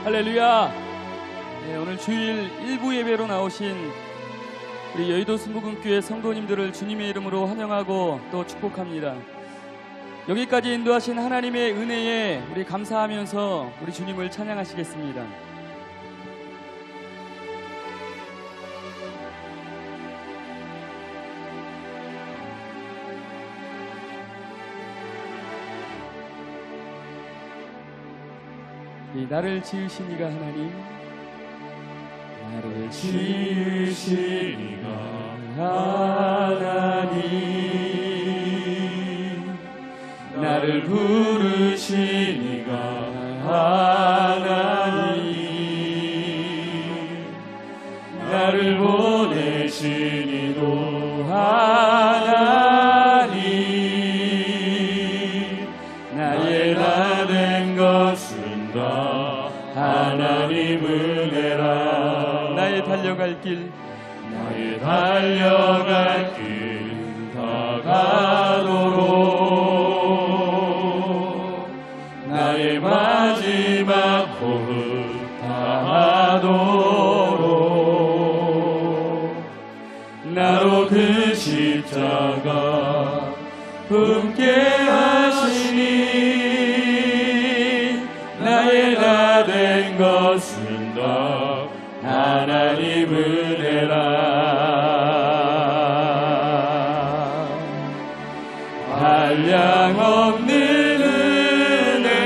할렐루야. 네, 오늘 주일 일부 예배로 나오신 우리 여의도 순복음교회 성도님들을 주님의 이름으로 환영하고 또 축복합니다. 여기까지 인도하신 하나님의 은혜에 우리 감사하면서 우리 주님을 찬양하시겠습니다. 나를 지으신 이가 하나님, 나를 지으신 이가 하나님, 나를 부르신 이가 하나님, 나를 보내신 이도 하나님, 나의 나 된 것은 다 하나님 은혜라. 나의 달려갈 길, 나의 달려갈 길 다가도록, 나의 마지막 호흡 다하도록, 나로 그 십자가 품게 하시니, 나의 나 된 것은 다 하나님 은혜라. 한량없는 은혜,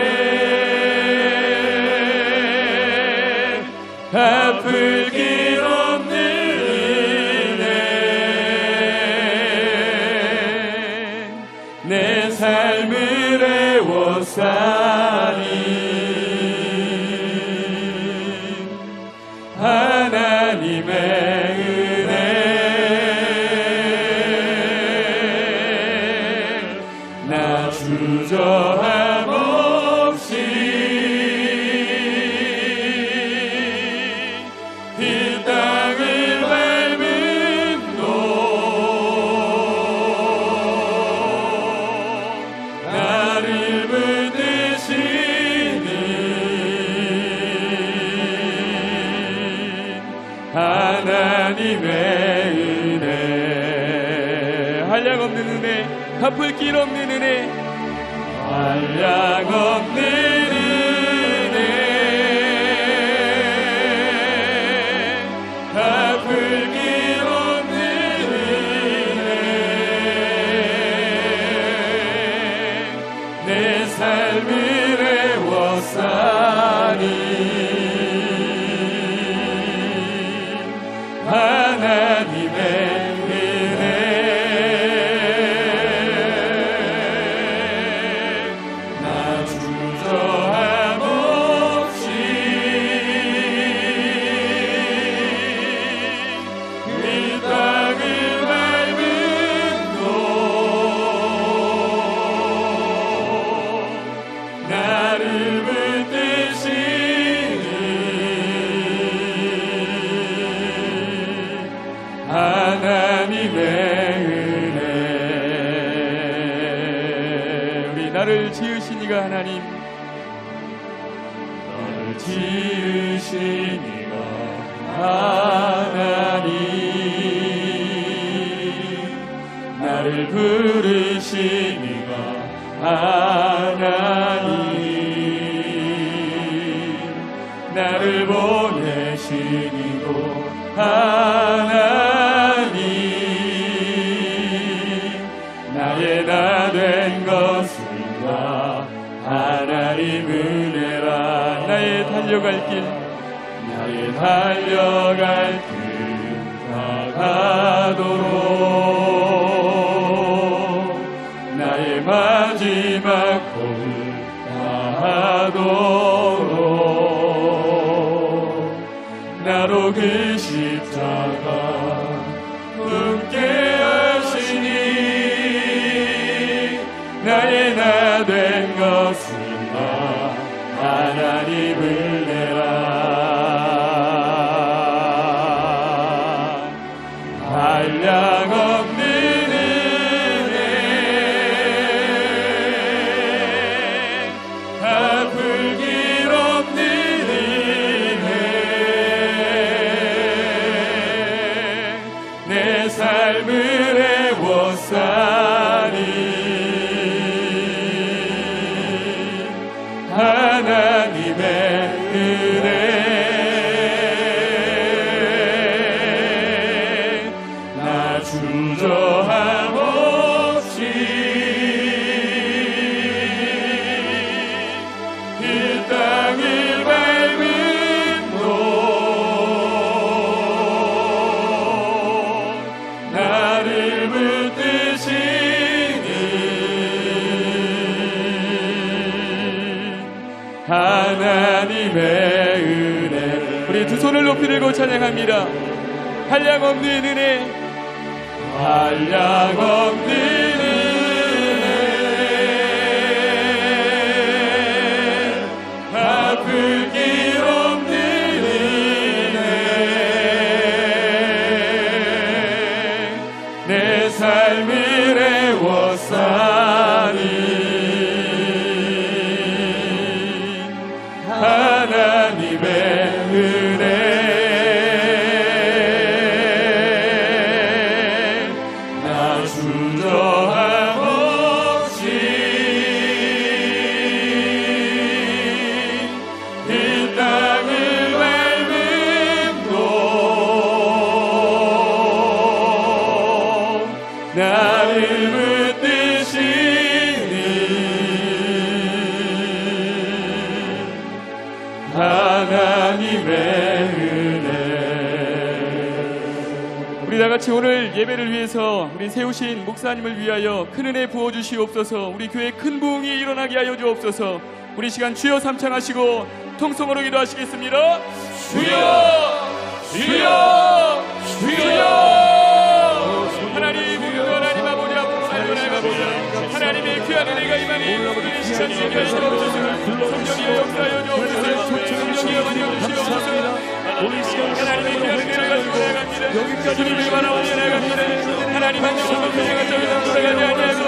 갚을 길 없는 은혜, 내 삶을 애워싸니 하나님의 은혜, 나 주저함 없이 이 땅을 밟은 곳, 나를 붙드시니 하나님의 은혜, 한량없는 은혜, 갚을 길 없는 은혜, 한량없는 은혜, 갚을 길 없는 은혜, 내 삶을 애워싸니 하나님의 은혜, 나 주저함 없이 이 땅을 밟은 곳, 나를 붙드시니 하나님의 은혜. 우리 나를 지으신 이가 하나님, 나를 지으신 이가 하나님, 나를 부르신 이가 하나님, 나를 보내신 이도 하나님, 나의 나 된 것은 다 하나님 은혜라. 나의 달려갈 길, 나의 달려갈 길 다가도록, 나의 마지막 호흡 다하도록, 나로 그 십자가 품게 하시니 나의 나 된 것은 다 하나님 은혜라. 한량없는 은혜, 갚을 길 없는 은혜, 은혜 우리 두 손을 높이 들고 찬양합니다. 한량없는 은혜, 한량없는 은혜 아플 길 없는 은혜 내 삶을 애워싸니 하나님의 은혜 나 주저함 없이 이 땅을 밟음도 나를 붙드시니 하나님의 은혜 우리 다 같이 오늘 예배를 위해서 우리 세우신 목사님을 위하여 큰 은혜 부어 주시옵소서. 우리 교회 큰 부흥이 일어나게 하여 주옵소서. 우리 시간 주여 삼창하시고 통성으로 기도하시겠습니다. 주여 주여 주여 하나님 하나님 아버지 앞으로 나가보자. 하나님의 귀한 은혜가 임하니 우리 시간 예배할 수 없으시고 성령이여 역사하여 주옵소서. 성령이여 많이 주시옵소서. 하나님의 귀한 은혜를 가지고 나아갑니다. 주님을 바라보며 나아갑니다. 하나님 한 영혼도 교회가 저기서 돌아가지 아니하고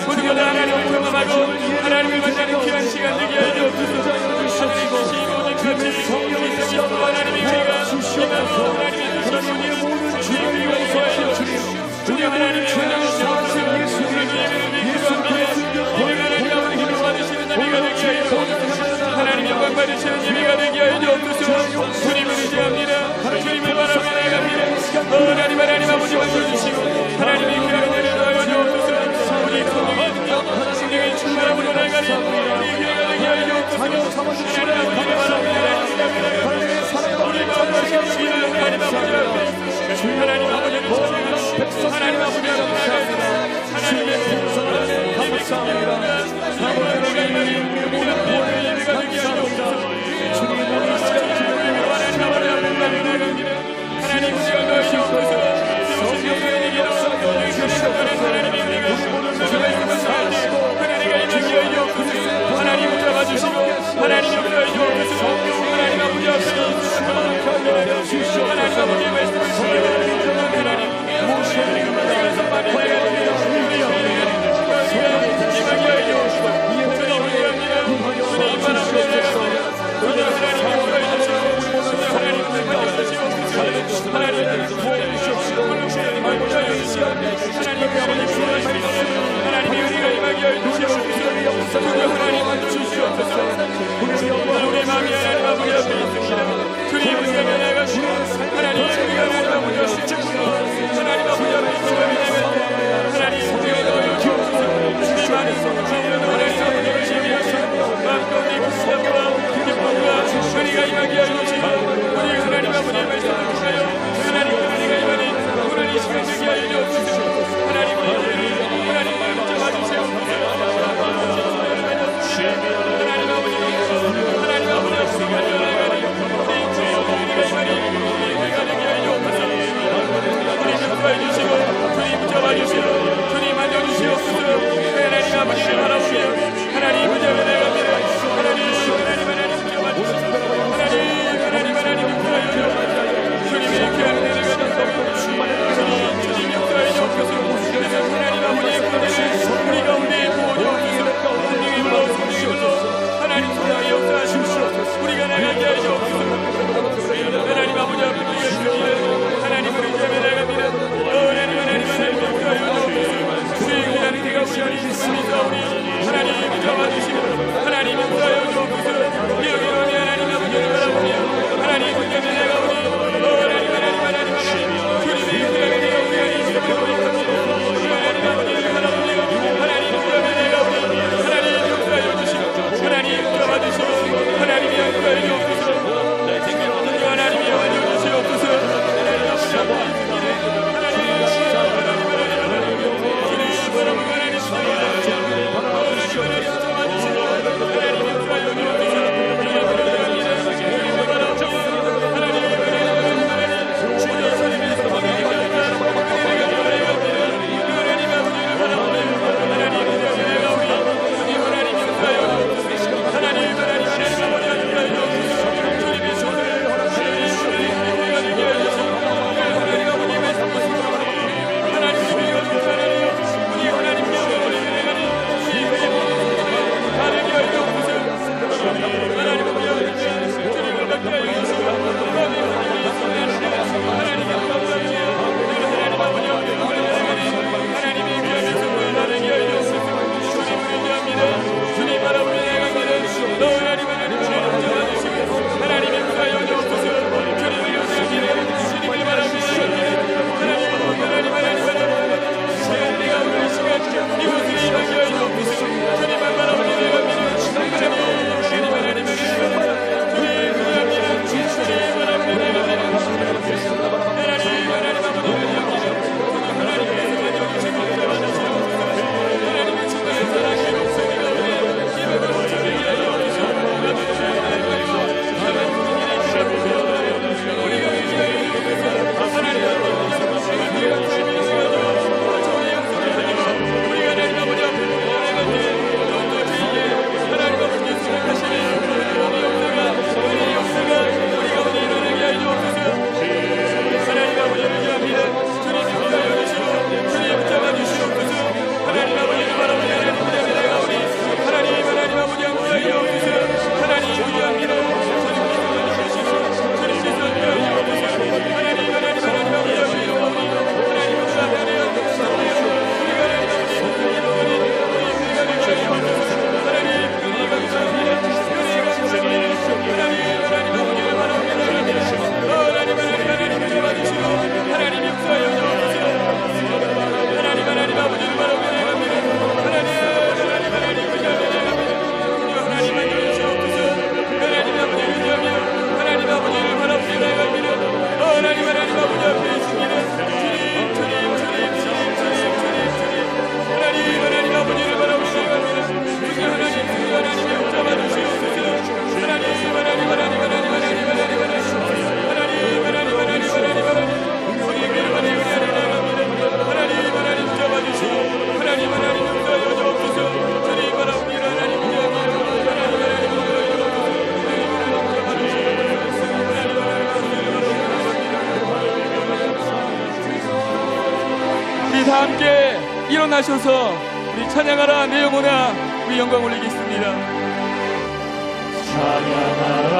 모두가 하나님을 경험하고 하나님을 만나는 귀한 시간 되게 하여 주옵소서. 하나님 것이 모든 것이 성령이시여 하나님의 은혜가 임하고 하나님의 뜻이 모든 주님을 위하여 주님 하나님의 은혜를 주옵소서. 하나님 영광 받으시는 예배가 되게 하여 주옵소서. 주님을 의지합니다. 주님을 바라보며 나아갑니다. 하나님 아버지 만져주시고 하나님의 귀한 은혜를 더하여 주옵소서. 우리 성령의 충만함으로 나아가는 우리 교회가 되게 하여 주옵소서. 하나님 아버지를 바라보며 나아갑니다. 우리 마음과 심령이 하나님 아버지 앞에 하나님 아버지를 찬양하고 하나님 아버지 앞에 나아갑니다. 하나님의 감사합니다. 하나님 잡아주시고 하나님 역사해 주옵소서. 하나님 아버지 앞에 하나님 아버지의 말씀을 하나님 일어나셔서 우리 찬양하라 내 영혼아 우리 영광 올리겠습니다. 찬양하라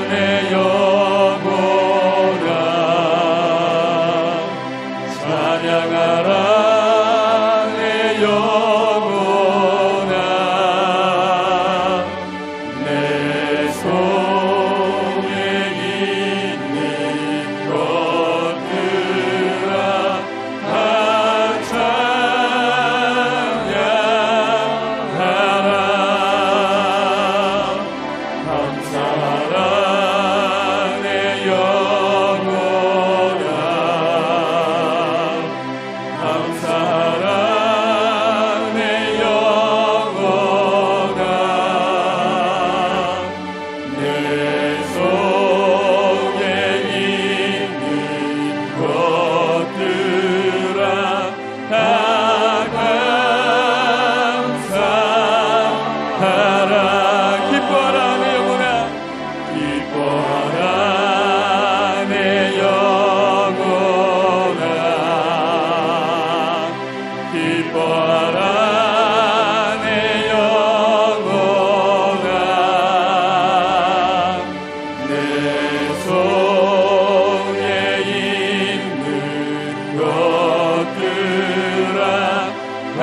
내 영혼아 찬양하라 내 영혼아 내 속에 있는 것들아 다 찬양하라 감사하라 내 영혼아 감사하라 내 영혼아 내 속에 있는 것들아 다 감사하라 기뻐하라 내 영혼아 기뻐하라 내 영혼아 기뻐하라 내 영혼아 내 속에 있는 것들아 다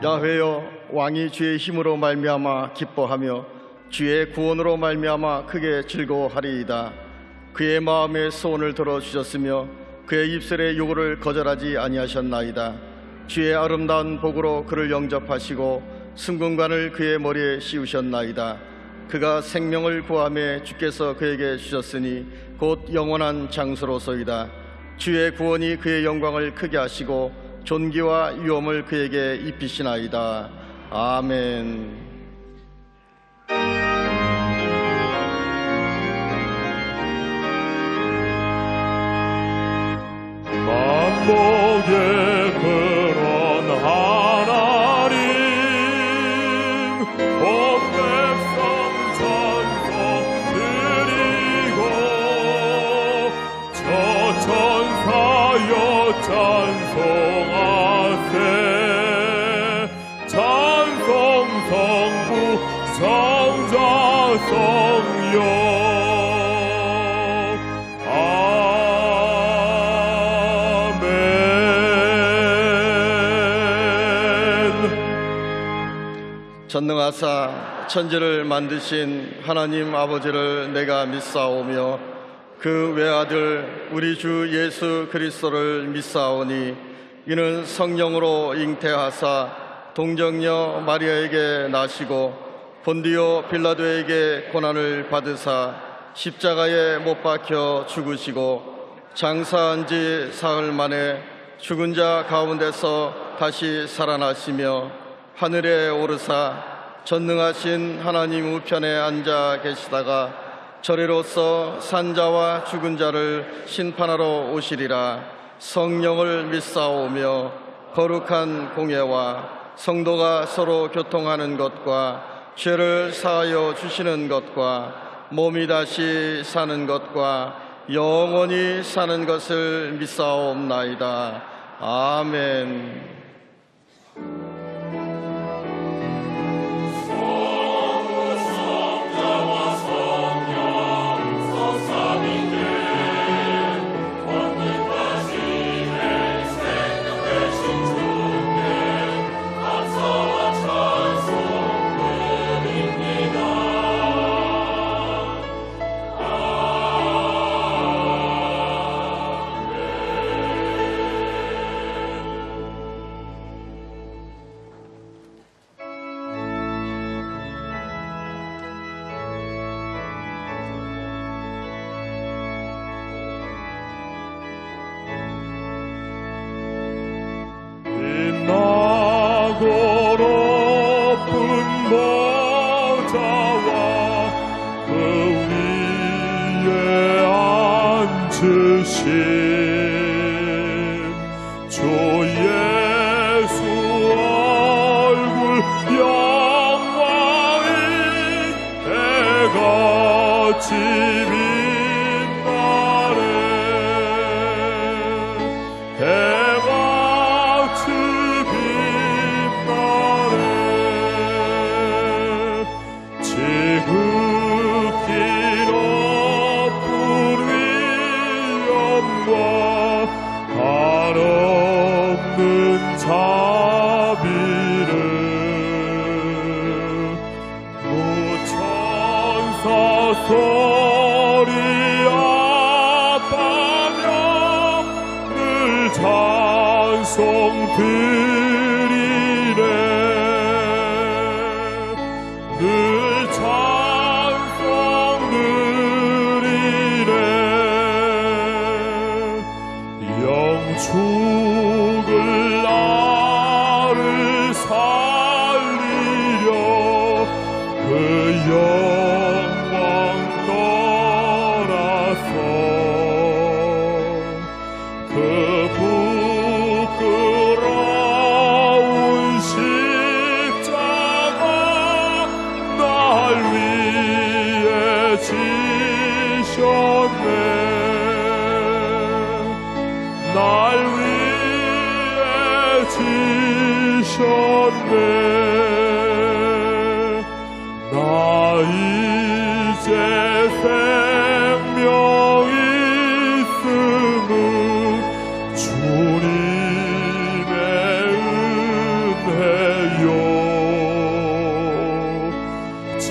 야훼여 왕이 주의 힘으로 말미암아 기뻐하며 주의 구원으로 말미암아 크게 즐거워하리이다. 그의 마음의 소원을 들어주셨으며 그의 입술의 요구를 거절하지 아니하셨나이다. 주의 아름다운 복으로 그를 영접하시고 승금관을 그의 머리에 씌우셨나이다. 그가 생명을 구하며 주께서 그에게 주셨으니 곧 영원한 장수로소이다. 주의 구원이 그의 영광을 크게 하시고 존귀와 위엄을 그에게 입히시나이다. 아멘. 만복의 그런 하나님 온 백성 찬송 드리고 저 천사여 찬송하세 찬송 성부 성자 성령 전능하사 천지를 만드신 하나님 아버지를 내가 믿사오며 그 외아들 우리 주 예수 그리스도를 믿사오니 이는 성령으로 잉태하사 동정녀 마리아에게 나시고 본디오 빌라도에게 고난을 받으사 십자가에 못 박혀 죽으시고 장사한 지 사흘 만에 죽은 자 가운데서 다시 살아나시며 하늘에 오르사 전능하신 하나님 우편에 앉아 계시다가 저리로서 산자와 죽은 자를 심판하러 오시리라. 성령을 믿사오며 거룩한 공예와 성도가 서로 교통하는 것과 죄를 사하여 주시는 것과 몸이 다시 사는 것과 영원히 사는 것을 믿사옵나이다. 아멘. 주심 주 예수 얼굴 영광이 해같이 빛나네 해같이 빛나네 지극히 높은 위엄과 한없는 자비를 무천사 소리 아파며 늘 찬송 드리네 늘 찬송 드리네 영축을 나를 살리려 그 영광 떠나서 그 부끄러운 십자가 날 위해 지셨네 날 위해 지셨네 나 이제 생명 있음은 주님의 은혜요 저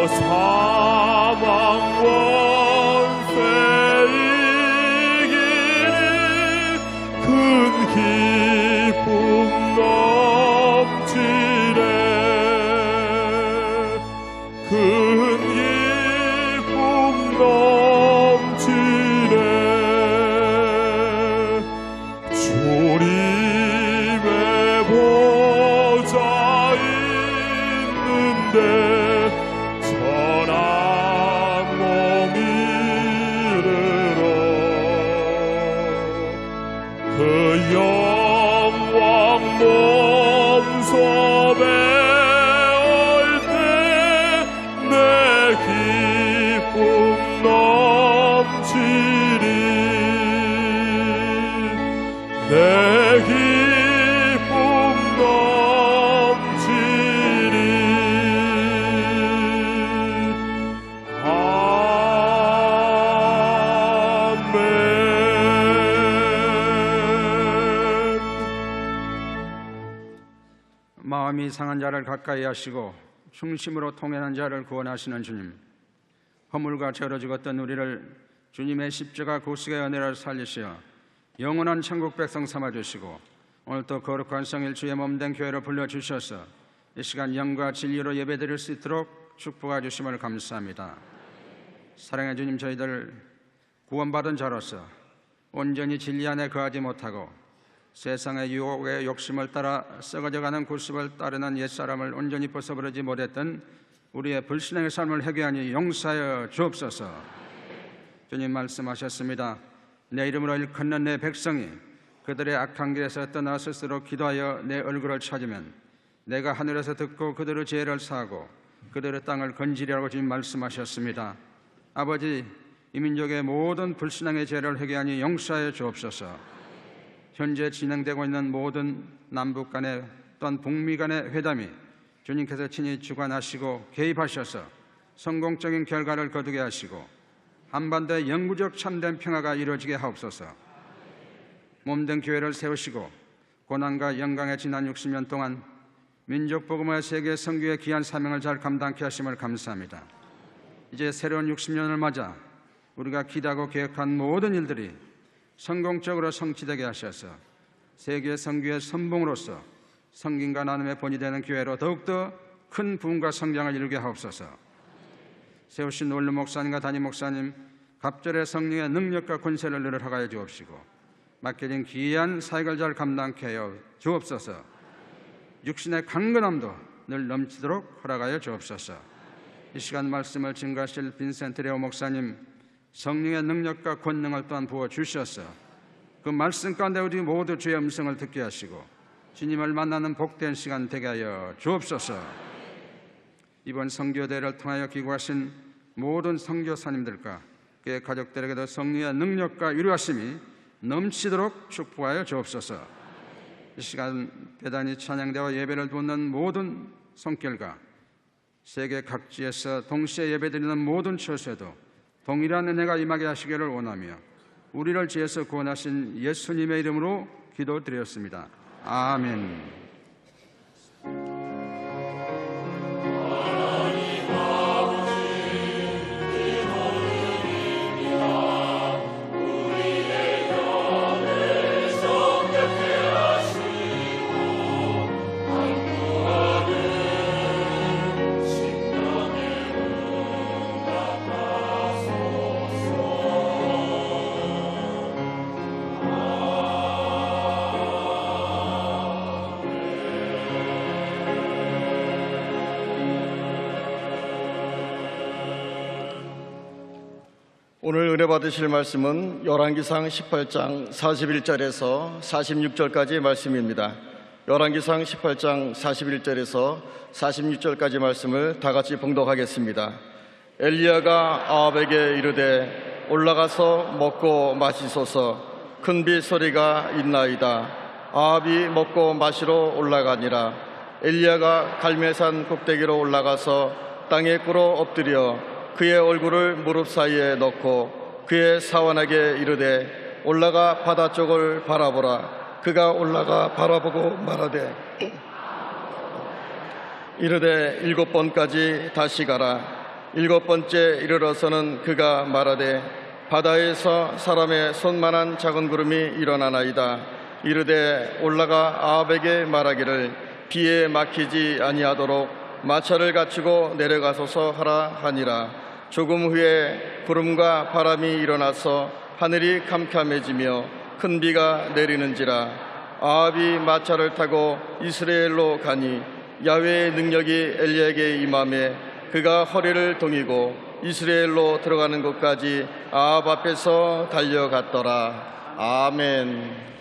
사망 원세 이기는 큰 기쁨 넘치네 큰 기쁨 넘치네 주님의 보좌 있는데 전한 몸 이르러 그 영광 몸소 배울 때 내 기쁨 넘치리 내 기쁨 넘치리 아멘 마음이 상한 자를 가까이 하시고 중심으로 통행한 자를 구원하시는 주님, 허물과 죄로 죽었던 우리를 주님의 십자가 구속의 은혜로 살리시어 영원한 천국 백성 삼아주시고 오늘 또 거룩한 성일 주의 몸된 교회로 불러주셔서 이 시간 영과 진리로 예배드릴 수 있도록 축복해 주심을 감사합니다. 사랑의 주님, 저희들 구원받은 자로서 온전히 진리 안에 거하지 못하고 세상의 유혹의 욕심을 따라 썩어져가는 구습을 따르는 옛사람을 온전히 벗어버리지 못했던 우리의 불신앙의 삶을 회개하니 용서하여 주옵소서. 주님 말씀하셨습니다. 내 이름으로 일컫는 내 백성이 그들의 악한 길에서 떠나 스스로 기도하여 내 얼굴을 찾으면 내가 하늘에서 듣고 그들의 죄를 사하고 그들의 땅을 건지리라고 주님 말씀하셨습니다. 아버지, 이 민족의 모든 불신앙의 죄를 회개하니 용서하여 주옵소서. 현재 진행되고 있는 모든 남북 간의 또한 북미 간의 회담이 주님께서 친히 주관하시고 개입하셔서 성공적인 결과를 거두게 하시고 한반도의 영구적 참된 평화가 이루어지게 하옵소서. 몸된 교회를 세우시고 고난과 영광의 지난 60년 동안 민족 복음의 세계 선교의 귀한 사명을 잘 감당케 하심을 감사합니다. 이제 새로운 60년을 맞아 우리가 기대하고 계획한 모든 일들이 성공적으로 성취되게 하셔서 세계 선교의 선봉으로서 성김과 나눔의 본이 되는 교회로 더욱더 큰 부흥과 성장을 이루게 하옵소서. 세우신 원로 목사님과 담임 목사님 갑절의 성령의 능력과 권세를 늘 허가해 주옵시고 맡겨진 귀한 사역을 잘 감당케 하여 주옵소서. 육신의 강건함도 늘 넘치도록 허락하여 주옵소서. 이 시간 말씀을 증거하실 빈센트 레오 목사님, 성령의 능력과 권능을 또한 부어 주셔서 그 말씀 가운데 우리 모두 주의 음성을 듣게 하시고 주님을 만나는 복된 시간 되게 하여 주옵소서. 이번 선교대회를 통하여 기구하신 모든 선교사님들과 그의 가족들에게도 성령의 능력과 위로하심이 넘치도록 축복하여 주옵소서. 이 시간 배단위 찬양대와 예배를 돕는 모든 손길과 세계 각지에서 동시에 예배드리는 모든 처소에도 동일한 은혜가 임하게 하시기를 원하며 우리를 죄에서 구원하신 예수님의 이름으로 기도드렸습니다. 아멘. 오늘 은혜 받으실 말씀은 열왕기상 18장 41절에서 46절까지 말씀입니다. 열왕기상 18장 41절에서 46절까지 말씀을 다 같이 봉독하겠습니다. 엘리야가 아합에게 이르되 올라가서 먹고 마시소서. 큰 비 소리가 있나이다. 아합이 먹고 마시러 올라가니라. 엘리야가 갈멜산 꼭대기로 올라가서 땅에 꿇어 엎드려 그의 얼굴을 무릎 사이에 넣고 그의 사원에게 이르되 올라가 바다 쪽을 바라보라. 그가 올라가 바라보고 말하되 이르되 7번까지 다시 가라. 7번째 이르러서는 그가 말하되 바다에서 사람의 손만한 작은 구름이 일어나나이다. 이르되 올라가 아합에게 말하기를 비에 막히지 아니하도록 마차를 갖추고 내려가소서 하라 하니라. 조금 후에 구름과 바람이 일어나서 하늘이 캄캄해지며 큰 비가 내리는지라. 아합이 마차를 타고 이스라엘로 가니 야훼의 능력이 엘리야에게 임하매 그가 허리를 동이고 이스라엘로 들어가는 곳까지 아합 앞에서 달려갔더라. 아멘.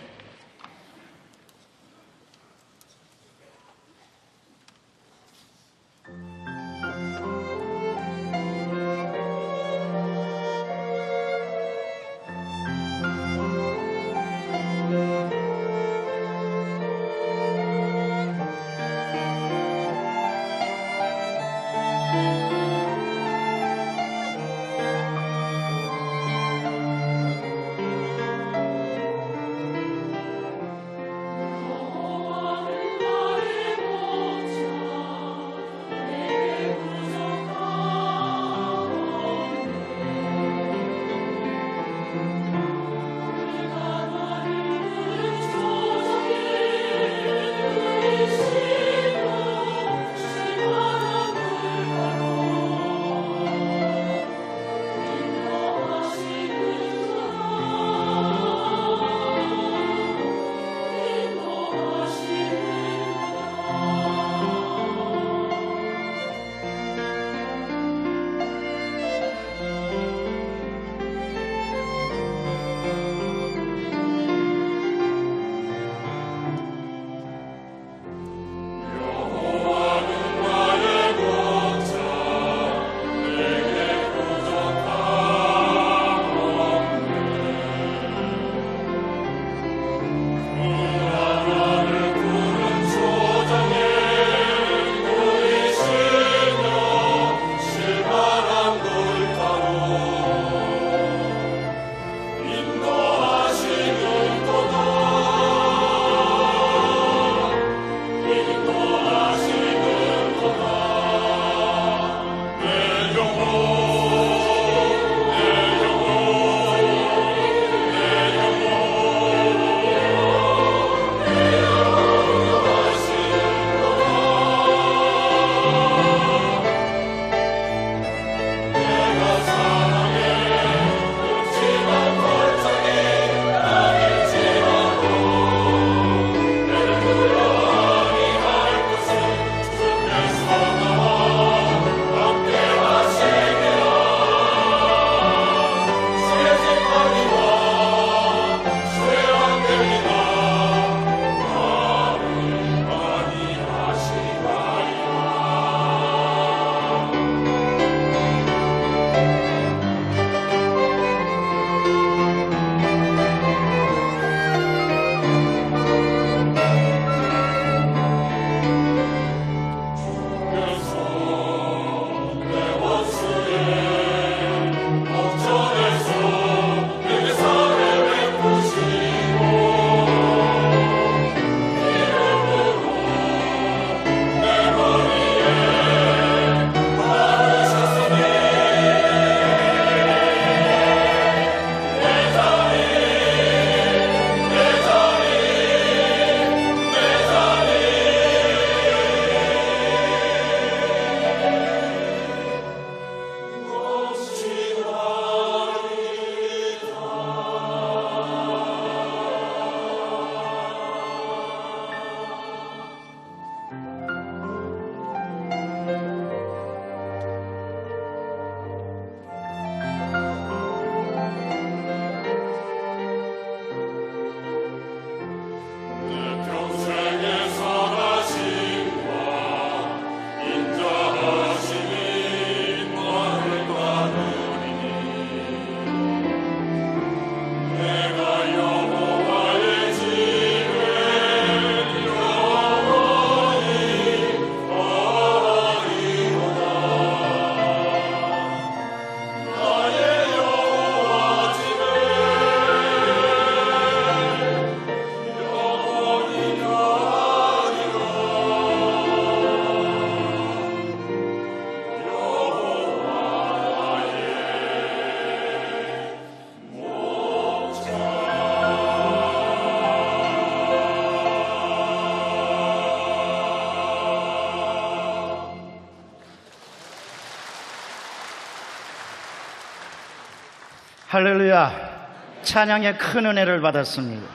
할렐루야. 찬양의 큰 은혜를 받았습니다.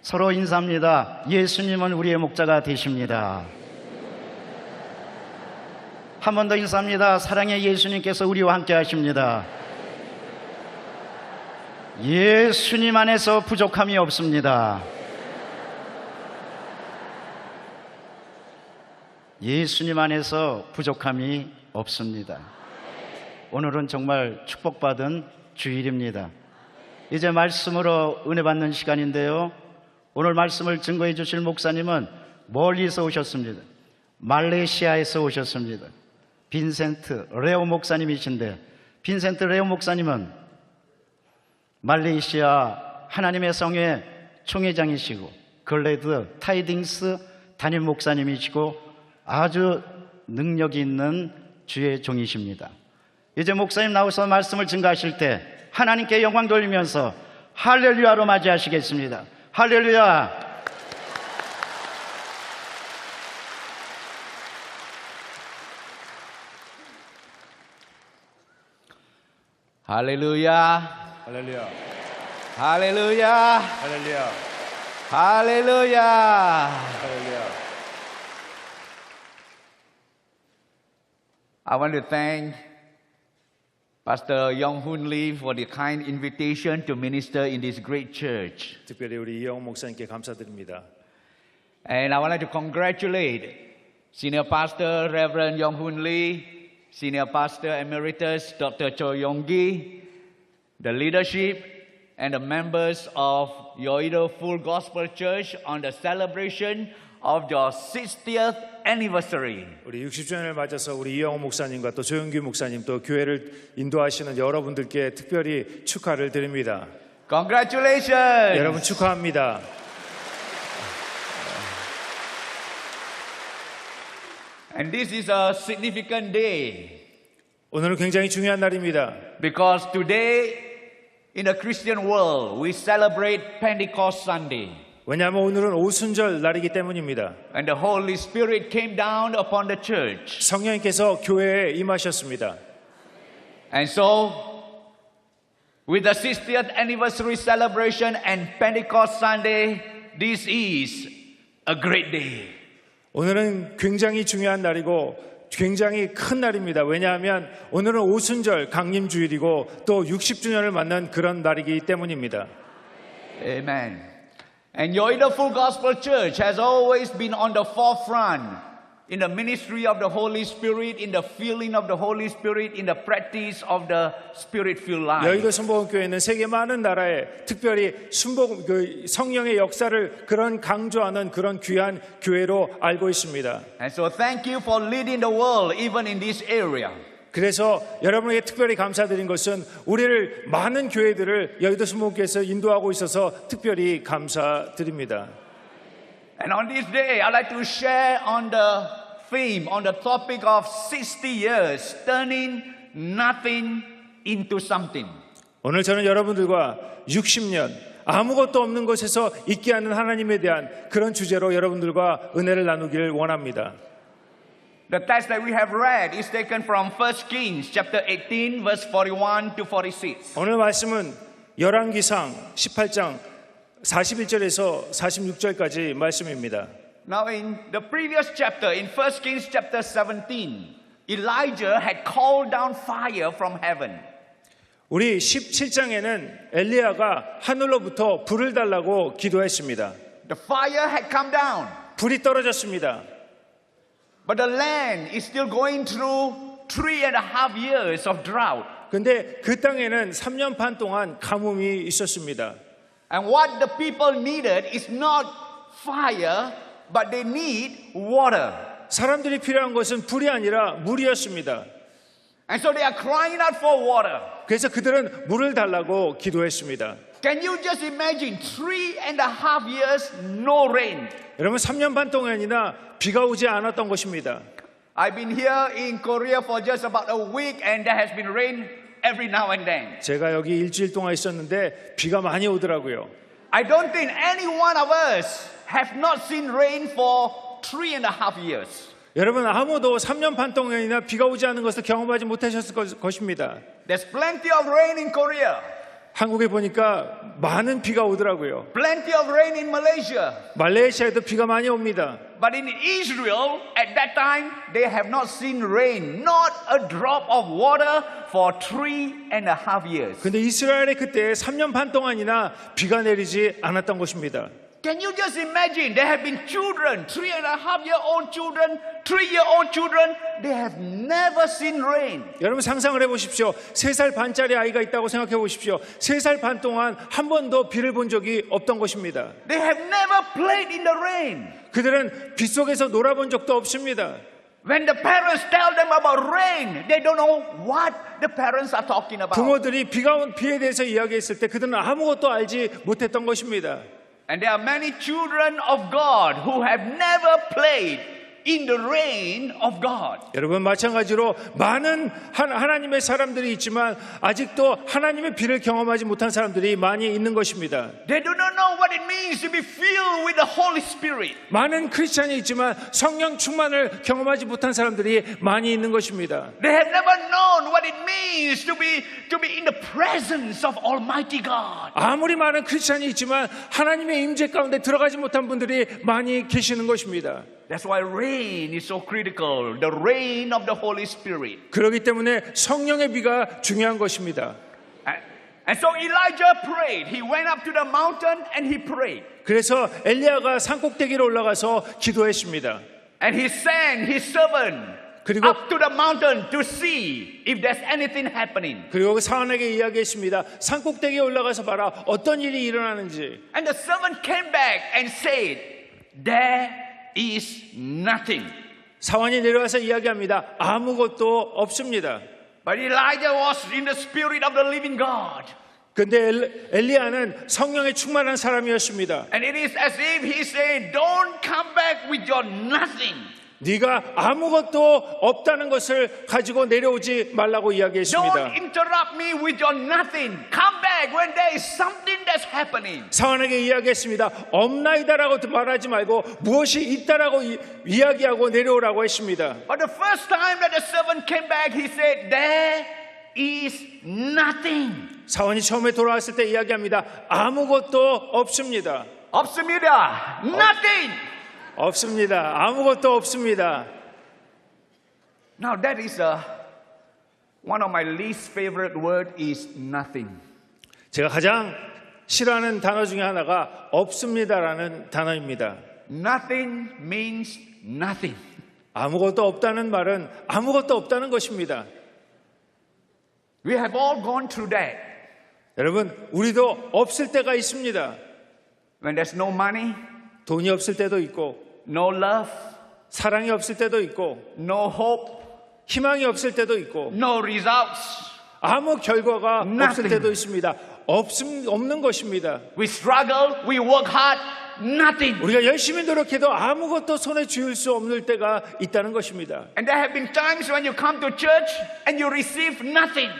서로 인사합니다. 예수님은 우리의 목자가 되십니다. 한 번 더 인사합니다. 사랑의 예수님께서 우리와 함께 하십니다. 예수님 안에서 부족함이 없습니다. 예수님 안에서 부족함이 없습니다. 오늘은 정말 축복받은 주일입니다. 이제 말씀으로 은혜 받는 시간인데요. 오늘 말씀을 증거해 주실 목사님은 멀리서 오셨습니다. 말레이시아에서 오셨습니다. 빈센트 레오 목사님이신데, 빈센트 레오 목사님은 말레이시아 하나님의 성회 총회장이시고 글래드 타이딩스 담임 목사님이시고 아주 능력이 있는 주의 종이십니다. 이제 목사님 나오셔서 말씀을 증거하실 때 하나님께 영광 돌리면서 할렐루야로 맞이하시겠습니다. 할렐루야. 할렐루야. 할렐루야. 할렐루야. 할렐루야. 할렐루야. 할렐루야. I want to thank Pastor Yong Hoon Lee for the kind invitation to minister in this great church. 특별히 우리 이영훈 목사님께 감사드립니다. And I would like to congratulate Senior Pastor Reverend Yong Hoon Lee, Senior Pastor Emeritus Dr. Cho Yong-gi, the leadership and the members of Yoido Full Gospel Church on the celebration of your 60th anniversary. 우리 60주년을 맞아서 우리 이영훈 목사님과 또 조영규 목사님 또 교회를 인도하시는 여러분들께 특별히 축하를 드립니다. Congratulations! 여러분 축하합니다. And this is a significant day 오늘은 굉장히 중요한 날입니다. because today in the Christian world we celebrate Pentecost Sunday. 왜냐하면 오늘은 오순절 날이기 때문입니다. And the Holy Spirit came down upon the church. 성령님께서 교회에 임하셨습니다. And so, with the 60th anniversary celebration and Pentecost Sunday, this is a great day. 오늘은 굉장히 중요한 날이고 굉장히 큰 날입니다. 왜냐하면 오늘은 오순절 강림주일이고 또 60주년을 맞는 그런 날이기 때문입니다. Amen. And Yoido Full Gospel Church has always been on the forefront in the ministry of the Holy Spirit, in the filling of the Holy Spirit, in the practice of the Spirit-filled life. 여의도 순복음교회는 세계 많은 나라에 특별히 성령의 역사를 그런 강조하는 그런 귀한 교회로 알고 있습니다. And so thank you for leading the world even in this area. 그래서 여러분에게 특별히 감사드린 것은 우리를 많은 교회들을 여의도 순복음교회에서 인도하고 있어서 특별히 감사드립니다. And on this day, I'd like to share on the theme, on the topic of 60 years, turning nothing into something. 오늘 저는 여러분들과 60년 아무것도 없는 곳에서 있게 하는 하나님에 대한 그런 주제로 여러분들과 은혜를 나누기를 원합니다. The text that we have read is taken from 1 Kings chapter 18 verse 41 to 46. 오늘 말씀은 열왕기상 18장 41절에서 46절까지 말씀입니다. Now in the previous chapter, in 1 Kings chapter 17, Elijah had called down fire from heaven. 우리 17장에는 엘리야가 하늘로부터 불을 달라고 기도했습니다. The fire had come down, 불이 떨어졌습니다. but the land is still going through 3.5 years of drought. 근데 그 땅에는 3년 반 동안 가뭄이 있었습니다. And what the people needed is not fire, but they need water. 사람들이 필요한 것은 불이 아니라 물이었습니다. And so they are crying out for water. 그래서 그들은 물을 달라고 기도했습니다. Can you just imagine 3.5 years no rain? 여러분 3년 반 동안이나 비가 오지 않았던 것입니다. I've been here in Korea for just about a week and there has been rain every now and then. 제가 여기 일주일 동안 있었는데 비가 많이 오더라고요. I don't think any one of us have not seen rain for 3.5 years. 여러분 아무도 3년 반 동안이나 비가 오지 않은 것을 경험하지 못하셨을 것입니다. There's plenty of rain in Korea. 한국에 보니까 많은 비가 오더라고요. Plenty of rain in Malaysia. 말레이시아에도 비가 많이 옵니다. But in Israel, at that time, they have not seen rain, not a drop of water for 3.5 years. 근데 이스라엘에 그때 3년 반 동안이나 비가 내리지 않았던 것입니다. Can you just imagine? There have been children, 3.5-year-old children, 3-year-old children, they have never seen rain. 여러분 상상을 해보십시오. 3살 반짜리 아이가 있다고 생각해 보십시오. 3살 반 동안 한 번도 비를 본 적이 없던 것입니다. They have never played in the rain. 그들은 빗 속에서 놀아본 적도 없습니다. When the parents tell them about rain, they don't know what the parents are talking about. 부모들이 비에 대해서 이야기했을 때 그들은 아무것도 알지 못했던 것입니다. And there are many children of God who have never played in the rain of God. 여러분 마찬가지로 많은 하나님의 사람들이 있지만 아직도 하나님의 비를 경험하지 못한 사람들이 많이 있는 것입니다. They do not know what it means to be filled with the Holy Spirit. 많은 크리스찬이 있지만 성령 충만을 경험하지 못한 사람들이 많이 있는 것입니다. They have never known what it means to be in the presence of Almighty God. 아무리 많은 크리스찬이 있지만 하나님의 임재 가운데 들어가지 못한 분들이 많이 계시는 것입니다. That's why rain is so critical. The rain of the Holy Spirit. 그렇기 때문에 성령의 비가 중요한 것입니다. And so Elijah prayed. He went up to the mountain and he prayed. 그래서 엘리야가 산꼭대기로 올라가서 기도했습니다. And he sent his servant 그리고 up to the mountain to see if there's anything happening. 그리고 그 사원에게 이야기했습니다. 산꼭대기에 올라가서 봐라. 어떤 일이 일어나는지. And the servant came back and said, there is nothing. 사원이 내려와서 이야기합니다. 아무것도 없습니다. But Elijah was in the spirit of the living God. 근데 엘리야는 성령에 충만한 사람이었습니다. And it is as if he said, don't come back with your nothing. 네가 아무것도 없다는 것을 가지고 내려오지 말라고 이야기했습니다. Don't interrupt me with your nothing. Come back when there is something that's happening. 사원에게 이야기했습니다. 없나이다라고 말하지 말고 무엇이 있다라고 이야기하고 내려오라고 했습니다. But the first time that the servant came back, he said, there is nothing. 사원이 처음에 돌아왔을 때 이야기합니다. 아무것도 없습니다. 없습니다. Nothing. 없습니다. 아무것도 없습니다. Now that is one of my least favorite word is nothing. 제가 가장 싫어하는 단어 중에 하나가 없습니다라는 단어입니다. Nothing means nothing. 아무것도 없다는 말은 아무것도 없다는 것입니다. We have all gone through that. 여러분, 우리도 없을 때가 있습니다. When there's no money, 돈이 없을 때도 있고 no love, 사랑이 없을 때도 있고 no hope, 희망이 없을 때도 있고 no results. 아무 결과가 Nothing. 없을 때도 있습니다. 없는 것입니다. We struggle, we work hard, nothing. 우리가 열심히 노력해도 아무것도 손에 쥐을 수 없는 때가 있다는 것입니다. And there have been times when you come to church and you receive nothing.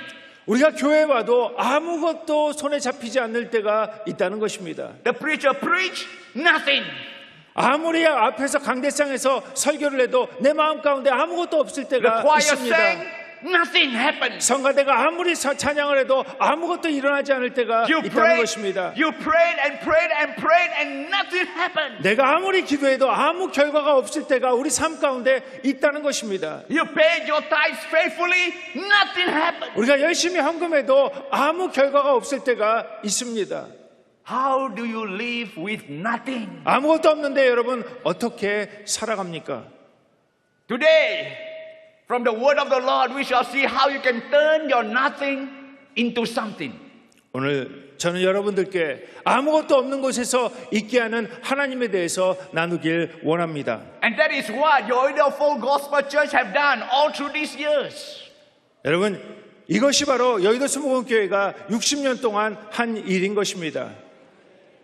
우리가 교회에 와도 아무것도 손에 잡히지 않을 때가 있다는 것입니다. The preacher preach, nothing. 아무리 앞에서 강대상에서 설교를 해도 내 마음 가운데 아무것도 없을 The 때가 choir 있습니다. sang, nothing happens. 성가대가 아무리 찬양을 해도 아무것도 일어나지 않을 때가 You 있다는 prayed, 것입니다. you prayed and prayed and prayed and nothing happened. 내가 아무리 기도해도 아무 결과가 없을 때가 우리 삶 가운데 있다는 것입니다. You paid your tithes faithfully, nothing happened. 우리가 열심히 헌금해도 아무 결과가 없을 때가 있습니다. How do you live with nothing? 아무것도 없는데 여러분 어떻게 살아갑니까? Today, from the word of the Lord, we shall see how you can turn your nothing into something. 오늘 저는 여러분들께 아무것도 없는 곳에서 있게 하는 하나님에 대해서 나누길 원합니다. And that is what Yoido Full Gospel Church have done all through these years. 여러분 이것이 바로 여의도 수목원교회가 60년 동안 한 일인 것입니다.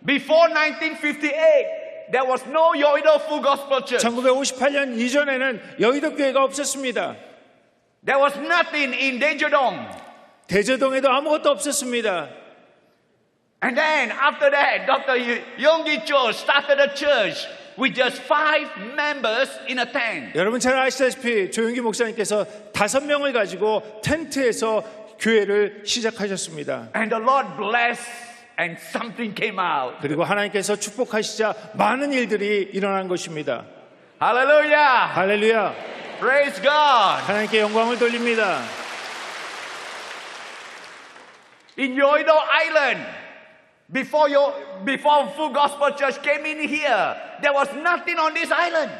Before 1958, there was no Yoido Full Gospel Church. 1958년 이전에는 여의도 교회가 없었습니다. There was nothing in Daejeon. 대저동에도 아무것도 없었습니다. And then after that, Dr. Yonggi Cho started a church with just 5 members in a tent. 여러분 잘 아시다시피 조용기 목사님께서 5명을 가지고 텐트에서 교회를 시작하셨습니다. And the Lord blessed and something came out. 그리고 하나님께서 축복하시자 많은 일들이 일어난 것입니다. Hallelujah. 할렐루야. Praise God. 하나님께 영광을 돌립니다. In Yoido Island, before Full Gospel Church came in here, there was nothing on this island.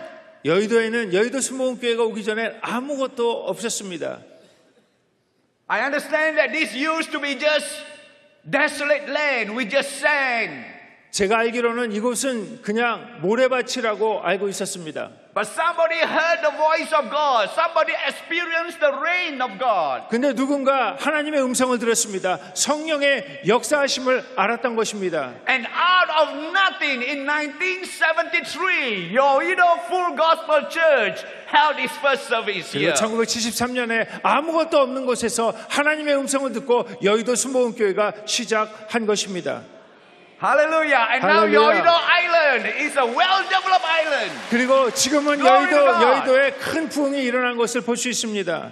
여의도에는 여의도 순복음교회가 오기 전에 아무것도 없었습니다. I understand that this used to be just desolate land. We just sang. 제가 알기로는 이곳은 그냥 모래밭이라고 알고 있었습니다. But somebody heard the voice of God. Somebody experienced the reign of God. 근데 누군가 하나님의 음성을 들었습니다. 성령의 역사하심을 알았던 것입니다. And out of nothing in 1973, Yoido Full Gospel Church held its first service 그리고 here. 1973년에 아무것도 없는 곳에서 하나님의 음성을 듣고 여의도 순복음교회가 시작한 것입니다. Hallelujah. And now Hallelujah. Yoido Island is a well-developed island. 그리고 지금은 Glory to God. 여의도에 큰 부흥이 일어난 것을 볼 수 있습니다.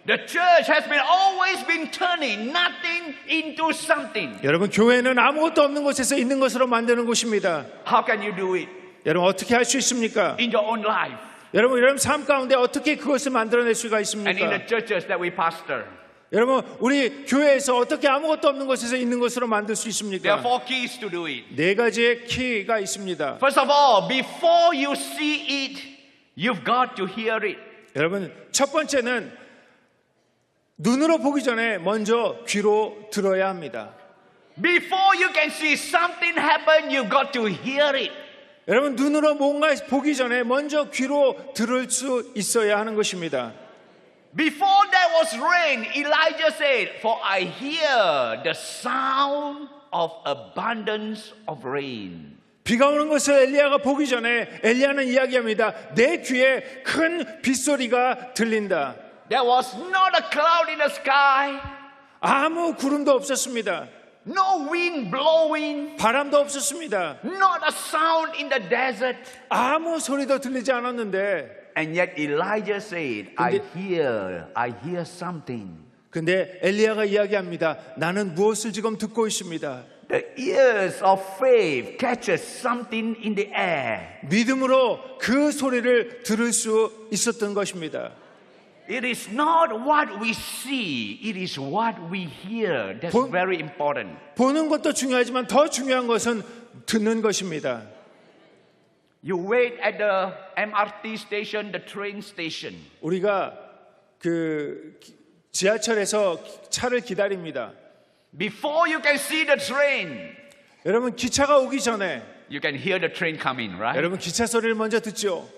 The church has always been turning nothing into something. 여러분, 교회는 아무것도 없는 곳에서 있는 것으로 만드는 곳입니다. How can you do it 여러분, 어떻게 할 수 있습니까? in your own life 여러분 삶 가운데 어떻게 그것을 만들어낼 수가 and in 있습니까? the churches that we pastor? 여러분, 우리 교회에서 어떻게 아무것도 없는 곳에서 있는 것으로 만들 수 There 있습니까? are 4 keys to do it. 네 가지의 키가 있습니다. First of all, before you see it, you've got to hear it. 여러분, 첫 번째는 눈으로 보기 전에 먼저 귀로 들어야 합니다. Before you can see something happen, you've got to hear it. 여러분, 눈으로 뭔가 보기 전에 먼저 귀로 들을 수 있어야 하는 것입니다. Before there was rain, Elijah said, "For I hear the sound of abundance of rain." 비가 오는 것을 엘리야가 보기 전에 엘리야는 이야기합니다. 내 귀에 큰 빗소리가 들린다. There was not a cloud in the sky, 아무 구름도 없었습니다. no wind blowing, 바람도 없었습니다. not a sound in the desert. 아무 소리도 들리지 않았는데, And yet Elijah said, I hear something. 근데 엘리야가 이야기합니다. 나는 무엇을 지금 듣고 있습니다. The ears of faith catches something in the air. 믿음으로 그 소리를 들을 수 있었던 것입니다. It is not what we see, it is what we hear. That's 본- very important. 보는 것도 중요하지만 더 중요한 것은 듣는 것입니다. You wait at the MRT station, the train station. 우리가 지하철에서 차를 기다립니다. Before you can see the train, 여러분, 기차가 오기 전에 you can hear the train coming, right? 여러분 기차 소리를 먼저 듣죠.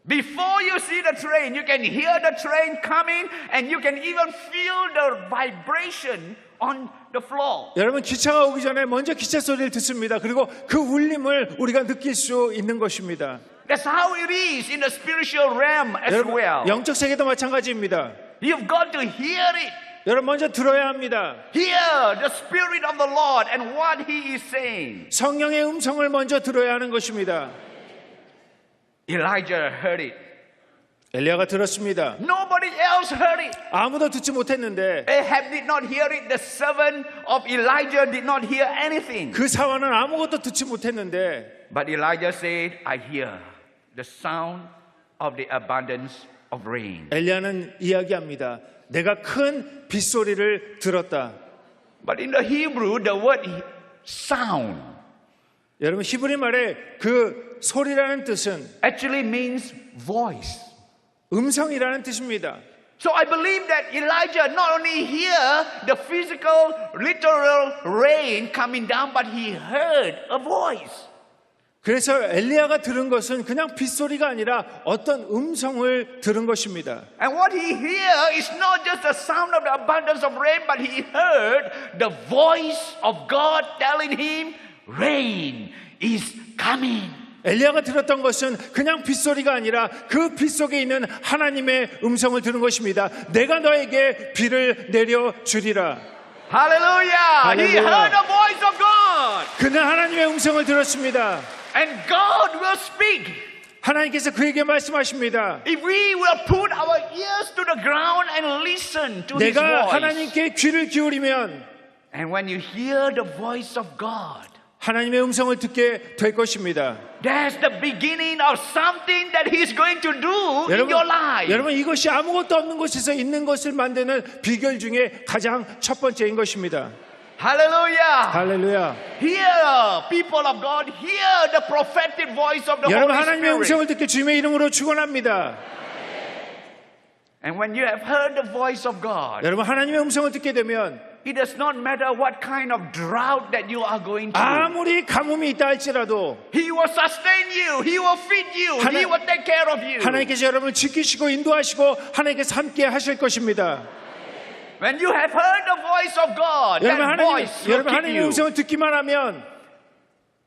Before you see the train, you can hear the train coming and you can even feel the vibration on the floor. 여러분, 기차가 오기 전에 먼저 기차 소리를 듣습니다. 그리고 그 울림을 우리가 느낄 수 있는 것입니다. That's how it is in the spiritual realm as 여러분, well. 영적 세계도 마찬가지입니다. You've got to hear it. 여러분, 먼저 들어야 합니다. Hear the Spirit of the Lord and what He is saying. 성령의 음성을 먼저 들어야 하는 것입니다. Elijah heard it. 엘리야가 들었습니다. Nobody else heard it. 아무도 듣지 못했는데 Ahab did not hear it. The servant of Elijah did not hear anything. 그 사원은 아무것도 듣지 못했는데 But Elijah said, I hear the sound of the abundance of rain. 엘리야는 이야기합니다. 내가 큰 빗소리를 들었다. But in the Hebrew, the word sound 여러분, 히브리 말에 그 소리라는 뜻은 actually means voice. 음성이라는 뜻입니다. So I believe that Elijah not only hear the physical, literal rain coming down, but he heard a voice. 그래서 엘리야가 들은 것은 그냥 빗소리가 아니라 어떤 음성을 들은 것입니다. And what he hear is not just the sound of the abundance of rain, but he heard the voice of God telling him, rain is coming. 엘리야가 들었던 것은 그냥 빗소리가 아니라 그 빗 속에 있는 하나님의 음성을 들은 것입니다. 내가 너에게 비를 내려주리라. Hallelujah! He Hallelujah. heard the voice of God. 그는 하나님의 음성을 들었습니다. And God will speak. 하나님께서 그에게 말씀하십니다. If we will put our ears to the ground and listen to His 내가 voice, 하나님께 귀를 기울이면 and when you hear the voice of God, 하나님의 음성을 듣게 될 것입니다. that's the beginning of something that He's going to do in your life. 여러분 이것이 아무것도 없는 곳에서 있는 것을 만드는 비결 중에 가장 첫 번째인 것입니다. Hallelujah. 할렐루야. Hear, people of God, hear the prophetic voice of the 여러분 Holy 하나님의 Spirit. 음성을 듣게 주님의 이름으로 축원합니다. And when you have heard the voice of God, 여러분 하나님의 음성을 듣게 되면 it does not matter what kind of drought that you are going through. 아무리 가뭄이 있다 할지라도 He will sustain you. He will feed you. He will take care of you. 하나님께서 여러분을 지키시고 인도하시고 하나님께서 함께 하실 것입니다. When you have heard the voice of God, that voice will 여러분 keep 하나님의 you. 음성을 듣기만 하면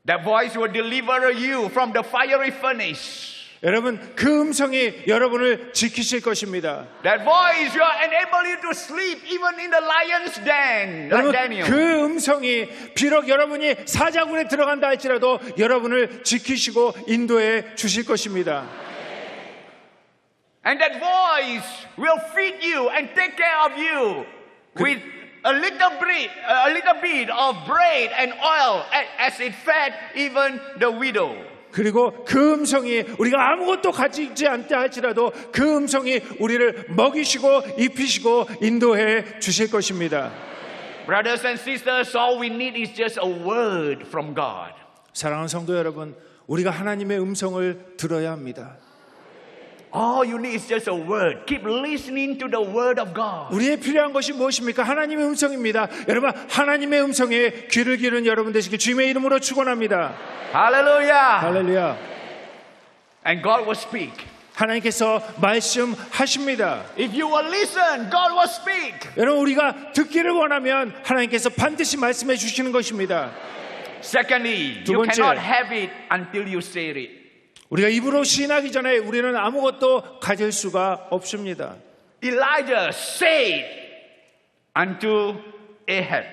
That voice will deliver you from the fiery furnace. 여러분 그 음성이 여러분을 지키실 것입니다. That voice will enable you to sleep even in the lion's den, like 여러분 Daniel. 그 음성이 비록 여러분이 사자굴에 들어간다 할지라도 여러분을 지키시고 인도해 주실 것입니다. And that voice will feed you and take care of you with a little bit of bread and oil as it fed even the widow. 그리고 그 음성이 우리가 아무것도 가지지 않다 할지라도 그 음성이 우리를 먹이시고 입히시고 인도해 주실 것입니다. Brothers and sisters, all we need is just a word from God. 사랑하는 성도 여러분, 우리가 하나님의 음성을 들어야 합니다. All you need is just a word. Keep listening to the word of God. 우리의 필요한 것이 무엇입니까? 하나님의 음성입니다. 여러분 하나님의 음성에 귀를 기울이는 여러분 되시길 주님의 이름으로 축원합니다. Hallelujah. 할렐루야. And God will speak. 하나님께서 말씀하십니다. If you will listen, God will speak. 여러분 우리가 듣기를 원하면 하나님께서 반드시 말씀해 주시는 것입니다. Secondly, 두 you 번째. cannot have it until you say it. 우리가 입으로 시인하기 전에 우리는 아무것도 가질 수가 없습니다. Elijah said unto Ahab.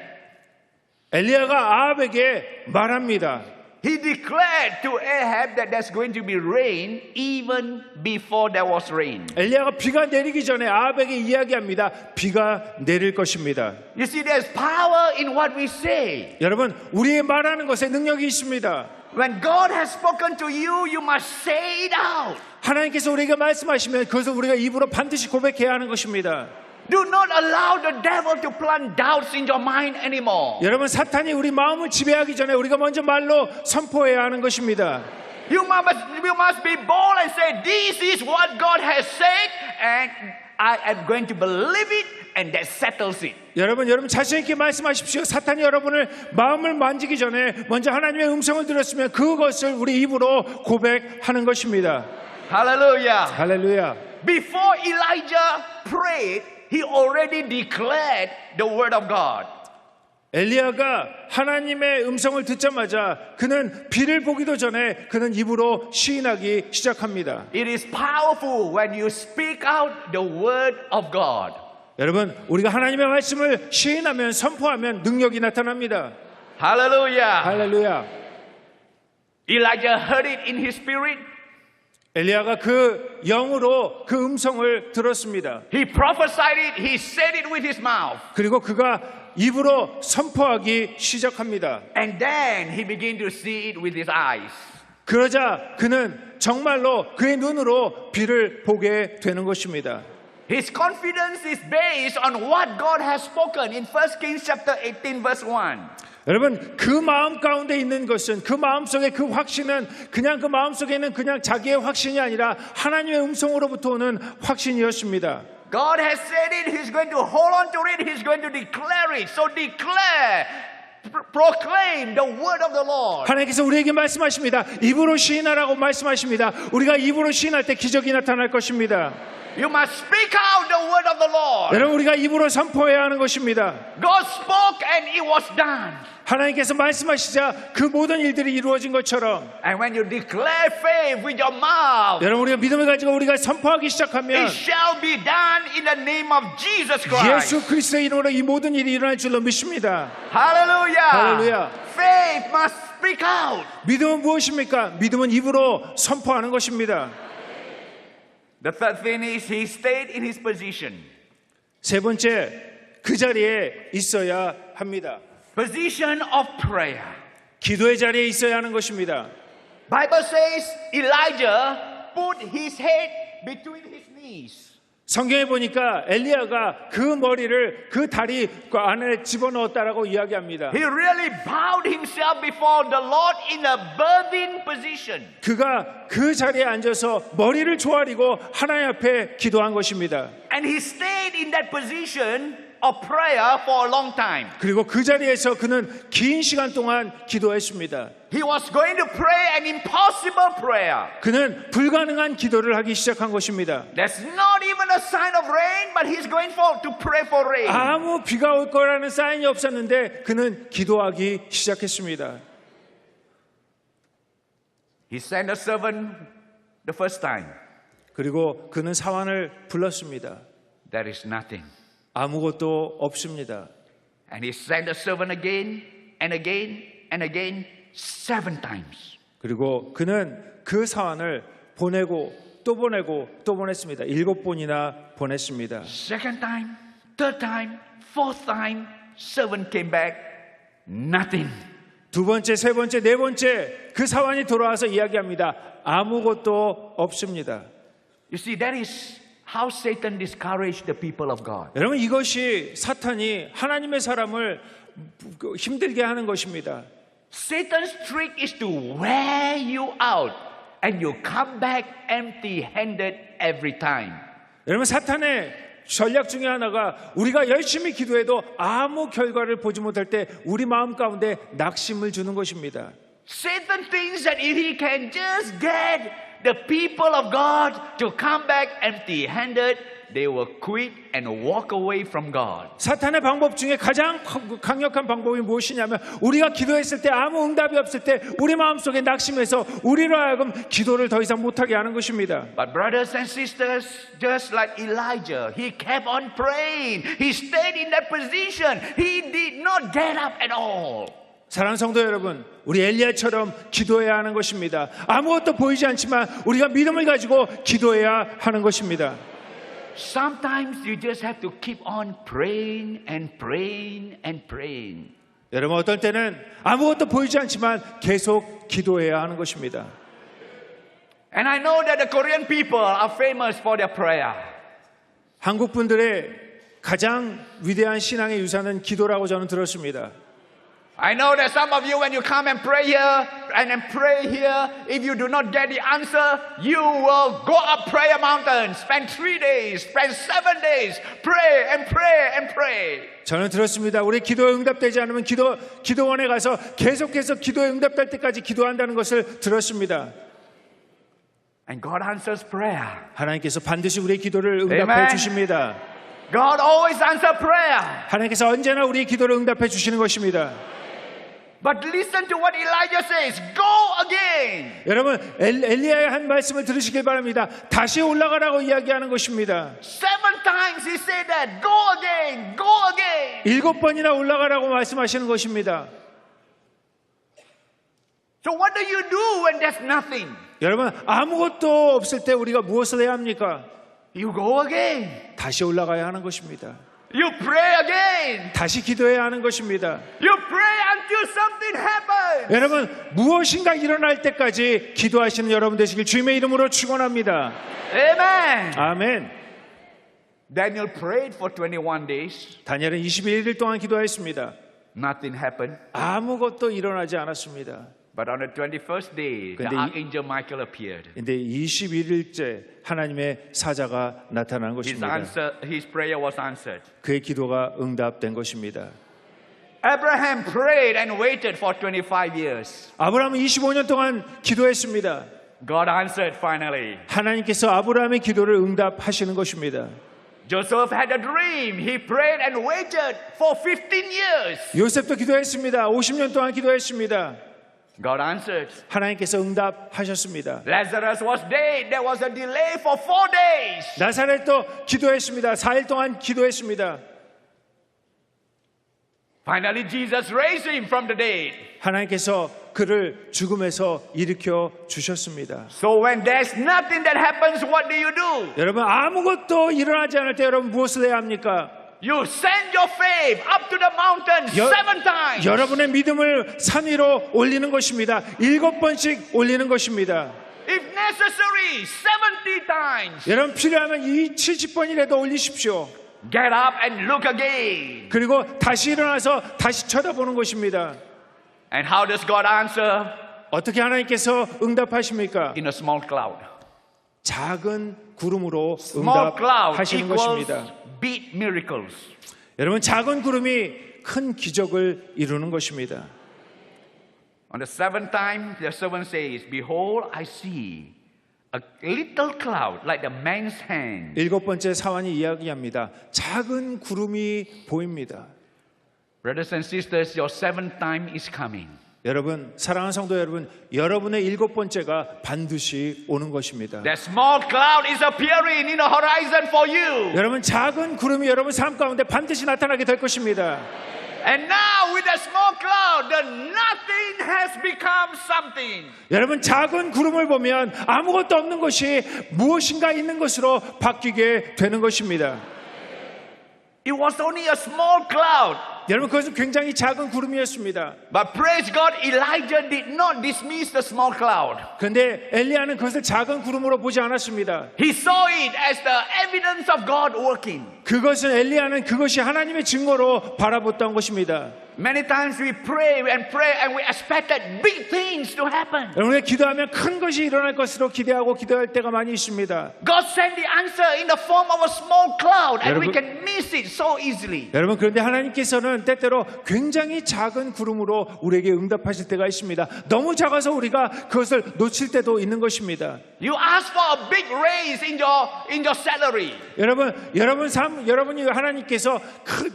엘리야가 아합에게 말합니다. He declared to Ahab that there's going to be rain even before there was rain. 엘리야가 비가 내리기 전에 아합에게 이야기합니다. 비가 내릴 것입니다. You see, there's power in what we say. 여러분, 우리의 말하는 것에 능력이 있습니다. When God has spoken to you, you must say it out. 하나님께서 우리에게 말씀하시면 그것을 우리가 입으로 반드시 고백해야 하는 것입니다. Do not allow the devil to plant doubts in your mind anymore. 여러분, 사탄이 우리 마음을 지배하기 전에 우리가 먼저 말로 선포해야 하는 것입니다. You must be bold and say, this is what God has said, and I am going to believe it, and that settles it. 여러분 자신 있게 말씀하십시오. 사탄이 여러분을 마음을 만지기 전에 먼저 하나님의 음성을 들었으면 그것을 우리 입으로 고백하는 것입니다. Hallelujah. 할렐루야. Before Elijah prayed, he already declared the word of God. 엘리야가 하나님의 음성을 듣자마자 그는 비를 보기도 전에 그는 입으로 시인하기 시작합니다. It is powerful when you speak out the word of God. 여러분, 우리가 하나님의 말씀을 시인하면 선포하면 능력이 나타납니다. Hallelujah. 할렐루야. Elijah heard it in his spirit. 엘리야가 그 영으로 그 음성을 들었습니다. He prophesied it. He said it with his mouth. 그리고 그가 입으로 선포하기 시작합니다. And then he began to see it with his eyes. 그러자 그는 정말로 그의 눈으로 비를 보게 되는 것입니다. His confidence is based on what God has spoken in 1 Kings chapter 18 verse 1. 여러분, 그 마음 가운데 있는 것은 그 마음속에 그 확신은 그냥 그 마음속에는 그냥 자기의 확신이 아니라 하나님의 음성으로부터 오는 확신이었습니다. God has said it, He's going to hold on to it, He's going to declare it. So declare, proclaim the word of the Lord. 하나님께서 우리에게 말씀하십니다. 입으로 시인하라고 말씀하십니다. 우리가 입으로 시인할 때 기적이 나타날 것입니다. You must speak out the word of the Lord. 여러분, 우리가 입으로 선포해야 하는 것입니다. God spoke and it was done. 하나님께서 말씀하시자 그 모든 일들이 이루어진 것처럼 And when you declare faith with your mouth, 여러분, 우리가 믿음을 가지고 우리가 선포하기 시작하면 it shall be done in the name of Jesus Christ. 예수 그리스도의 이름으로 이 모든 일이 일어날 줄로 믿습니다. Hallelujah. Hallelujah. Faith must speak out. 믿음은 무엇입니까? 믿음은 입으로 선포하는 것입니다. The third thing is he stayed in his position. 세 번째, 그 자리에 있어야 합니다. Position of prayer. 기도의 자리에 있어야 하는 것입니다. Bible says Elijah put his head between his knees. 성경에 보니까 엘리야가 그 머리를 그 다리 안에 집어넣었다라고 이야기합니다. He really bowed himself before the Lord in a birthing position. 그가 그 자리에 앉아서 머리를 조아리고 하나님 앞에 기도한 것입니다. And he stayed in that position of prayer for a long time. 그리고 그 자리에서 그는 긴 시간 동안 기도했습니다. He was going to pray an impossible prayer. 그는 불가능한 기도를 하기 시작한 것입니다. There's not even a sign of rain, but he's going to pray for rain. 아무 비가 올 거라는 사인이 없었는데 그는 기도하기 시작했습니다. He sent a servant the first time. 그리고 그는 사환을 불렀습니다. There is nothing. 아무것도 없습니다. And he sent a servant again and again and again 7 times. 그리고 그는 그 사환을 보내고 또 보내고 또 보냈습니다. 7번이나 보냈습니다. Second time, third time, fourth time, servant came back. Nothing. 두 번째, 세 번째, 네 번째 그 사환이 돌아와서 이야기합니다. 아무것도 없습니다. You see, that is how Satan discouraged the people of God. 여러분, 이것이 사탄이 하나님의 사람을 힘들게 하는 것입니다. Satan's trick is to wear you out and you come back empty-handed every time. 여러분, 사탄의 전략 중에 하나가 우리가 열심히 기도해도 아무 결과를 보지 못할 때 우리 마음 가운데 낙심을 주는 것입니다. Satan thinks that if he can just get the people of God to come back empty-handed, they will quit and walk away from God. 사탄의 방법 중에 가장 강력한 방법이 무엇이냐면 우리가 기도했을 때 아무 응답이 없을 때 우리 마음속에 낙심해서 우리로 하여금 기도를 더 이상 못하게 하는 것입니다. But brothers and sisters, just like Elijah, he kept on praying. He stayed in that position. He did not get up at all. 사랑하는 성도 여러분, 우리 엘리야처럼 기도해야 하는 것입니다. 아무것도 보이지 않지만 우리가 믿음을 가지고 기도해야 하는 것입니다. Sometimes you just have to keep on praying and praying and praying. 여러분, 어떤 때는 아무것도 보이지 않지만 계속 기도해야 하는 것입니다. And I know that the Korean people are famous for their prayer. 한국 분들의 가장 위대한 신앙의 유산은 기도라고 저는 들었습니다. I know that some of you, when you come and pray here and then pray here, if you do not get the answer, you will go up prayer mountain, spend 3 days, spend 7 days, pray and pray and pray. 저는 들었습니다. 우리 기도에 응답되지 않으면 기도원에 가서 계속해서 기도에 응답될 때까지 기도한다는 것을 들었습니다. And God answers prayer. 하나님께서 반드시 우리의 기도를 응답해 Amen. 주십니다. God always answers prayer. 하나님께서 언제나 우리의 기도를 응답해 주시는 것입니다. But listen to what Elijah says. Go again. 여러분, 엘리야의 한 말씀을 들으시길 바랍니다. 다시 올라가라고 이야기하는 것입니다. 7 times he said that. Go again. Go again. 7번이나 올라가라고 말씀하시는 것입니다. So what do you do when there's nothing? 여러분, 아무것도 없을 때 우리가 무엇을 해야 합니까? You go again. 다시 올라가야 하는 것입니다. You pray again. 다시 기도해야 하는 것입니다. You pray until something happens. 여러분, 무엇인가 일어날 때까지 기도하시는 여러분 되시길 주님의 이름으로 축원합니다. Amen. 아멘. Daniel prayed for 21 days. 다니엘은 21일 동안 기도했습니다. Nothing happened. 아무것도 일어나지 않았습니다. But on the 21st day, the 근데 archangel Michael appeared. 근데 21일째 하나님의 사자가 나타난 것입니다. His prayer was answered. 그의 기도가 응답된 것입니다. Abraham prayed and waited for 25 years. 아브라함은 25년 동안 기도했습니다. God answered finally. 하나님께서 아브라함의 기도를 응답하시는 것입니다. Joseph had a dream. He prayed and waited for 15 years. 요셉도 기도했습니다. 50년 동안 기도했습니다. God answered. 하나님께서 응답하셨습니다. Lazarus was dead. There was a delay for 4 days. 나사렛도 기도했습니다. 4일 동안 기도했습니다. Finally, Jesus raised him from the dead. 하나님께서 그를 죽음에서 일으켜 주셨습니다. So when there's nothing that happens, what do? 여러분 아무것도 일어나지 않을 때 여러분 무엇을 해야 합니까? You send your faith up to the mountain 여- 7 times. 여러분의 믿음을 산 위로 올리는 것입니다. 7번씩 올리는 것입니다. If necessary, 70 times. 여러분 필요하면 이 70번이라도 올리십시오. Get up and look again. 그리고 다시 일어나서 다시 쳐다보는 것입니다. And how does God answer? 어떻게 하나님께서 응답하십니까? In a small cloud. 작은 구름으로 Small cloud 응답하시는 equals 것입니다. big miracles. 여러분 작은 구름이 큰 기적을 이루는 것입니다. On the 7th time, the servant says, Behold, I see a little cloud like the man's hand. 7번째 사환이 이야기합니다. 작은 구름이 보입니다. Brothers and sisters, your 7th time is coming. 여러분 사랑하는 성도 여러분, 여러분의 7번째가 반드시 오는 것입니다. That small cloud is appearing in the horizon for you. 여러분 작은 구름이 여러분 삶 가운데 반드시 나타나게 될 것입니다. And now with that small cloud, the nothing has become something. 여러분 작은 구름을 보면 아무것도 없는 것이 무엇인가 있는 것으로 바뀌게 되는 것입니다. It was only a small cloud. 여러분 그것은 굉장히 작은 구름이었습니다. But praise God, Elijah did not dismiss the small cloud. 그런데 엘리야는 그것을 작은 구름으로 보지 않았습니다. He saw it as the evidence of God working. 그것은 엘리야는 그것이 하나님의 증거로 바라봤던 것입니다. Many times we pray and we expected big things to happen. 여러분 기도하면 큰 것이 일어날 것으로 기대하고 기도할 때가 많이 있습니다. God sent the answer in the form of a small cloud and we 여러분- can miss it so easily. 여러분 그런데 하나님께서는 때때로 굉장히 작은 구름으로 우리에게 응답하실 때가 있습니다. 너무 작아서 우리가 그것을 놓칠 때도 있는 것입니다. You ask for a big raise in your salary. 여러분이 하나님께서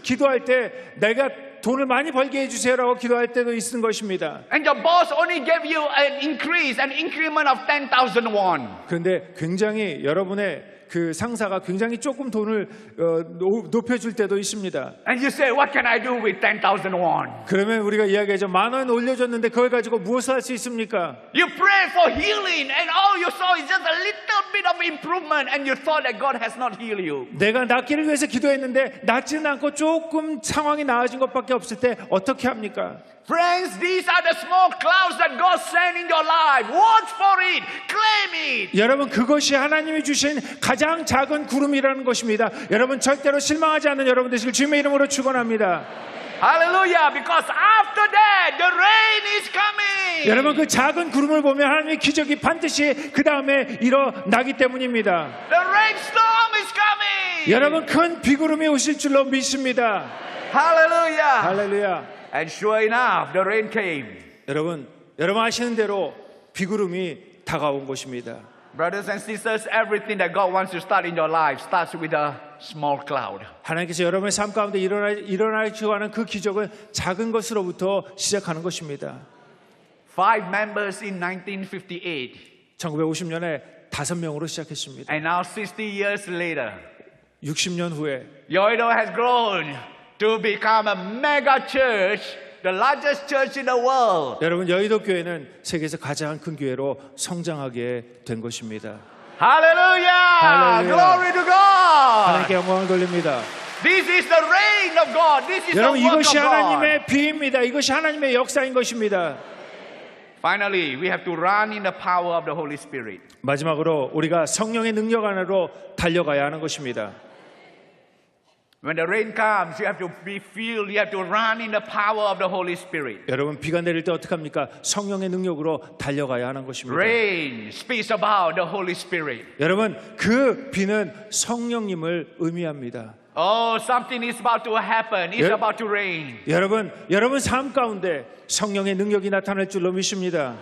기도할 때 내가 돈을 많이 벌게 해주세요라고 기도할 때도 있는 것입니다. And your boss only gave you an increment of 10,000 won. 그런데 굉장히 여러분의 그 상사가 굉장히 조금 돈을 높여줄 때도 있습니다. And you say, what can I do with 10,000 won? 그러면 우리가 이야기하죠. 10,000원 올려줬는데 그걸 가지고 무엇을 할 수 있습니까? You pray for healing and all you saw is just a little bit of improvement and you thought that God has not healed you. 내가 낫기를 위해서 기도했는데 낫지는 않고 조금 상황이 나아진 것밖에 없을 때 어떻게 합니까? Friends, these are the small clouds that God sent in your life. Watch for it. Claim it. 여러분 그것이 하나님이 주신 가장 작은 구름이라는 것입니다. 여러분 절대로 실망하지 않는 여러분 되시길 주님의 이름으로 축원합니다. Hallelujah. Because after that, the rain is coming. 여러분 그 작은 구름을 보면 하나님의 기적이 반드시 그 다음에 일어나기 때문입니다. The rainstorm is coming. 여러분 큰 비구름이 오실 줄로 믿습니다. Hallelujah. 할렐루야. And sure enough, the rain came. 여러분 아시는 대로 비구름이 다가온 것입니다. Brothers and sisters, everything that God wants to start in your life starts with a small cloud. 하나님께서 여러분의 삶 가운데 일어나시고 하는 그 기적은 작은 것으로부터 시작하는 것입니다. 5 members in 1958. 1950년에 5명으로 시작했습니다. And now 60 years later, 60년 후에 Yoido has grown to become a mega church, the largest church in the world. 여러분 여의도 교회는 세계에서 가장 큰 교회로 성장하게 된 것입니다. Hallelujah! Hallelujah. Glory to God! 하나님께 영광을 돌립니다. This is the reign of God. This is the 여러분 work of 이것이 God. 하나님의 비입니다. 이것이 하나님의 역사인 것입니다. Finally, we have to run in the power of the Holy Spirit. 마지막으로 우리가 성령의 능력 안으로 달려가야 하는 것입니다. When the rain comes, you have to be filled. You have to run in the power of the Holy Spirit. 여러분 비가 내릴 때 어떻게 합니까? 성령의 능력으로 달려가야 하는 것입니다. Rain speaks about the Holy Spirit. 여러분 그 비는 성령님을 의미합니다. Oh, something is about to happen. It's Yeah. about to rain. 여러분 삶 가운데 성령의 능력이 나타날 줄로 믿습니다.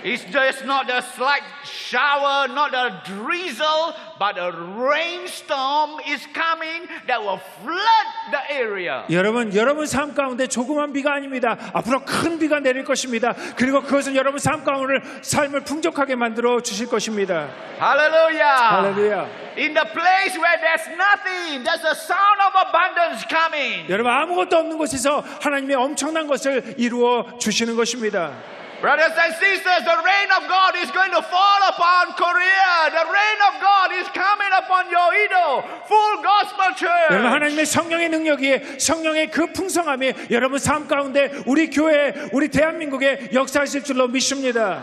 It's just not a slight shower, not a drizzle, but a rainstorm is coming that will flood the area. 여러분 삶 가운데 조그만 비가 아닙니다. 앞으로 큰 비가 내릴 것입니다. 그리고 그것은 여러분 삶 가운데 삶을 풍족하게 만들어 주실 것입니다. Hallelujah. 할렐루야. In the place where there's nothing, there's a sound of abundance coming. 여러분 아무것도 없는 곳에서 하나님의 엄청난 것을 이루어 주시는 것입니다. Brothers and sisters, the reign of God is going to fall upon Korea. The reign of God is coming upon Yoido. Full gospel church. 여러분, 하나님의 성령의 능력이, 성령의 그 풍성함이 여러분 삶 가운데 우리 교회, 우리 대한민국에 역사하실 줄로 믿습니다.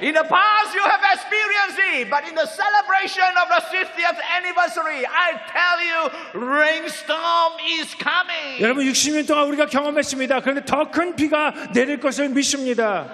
In the past you have experienced it, but in the celebration of the 60th anniversary, I tell you, rainstorm is coming. 여러분 60년 동안 우리가 경험했습니다. 그런데 더 큰 비가 내릴 것을 믿습니다.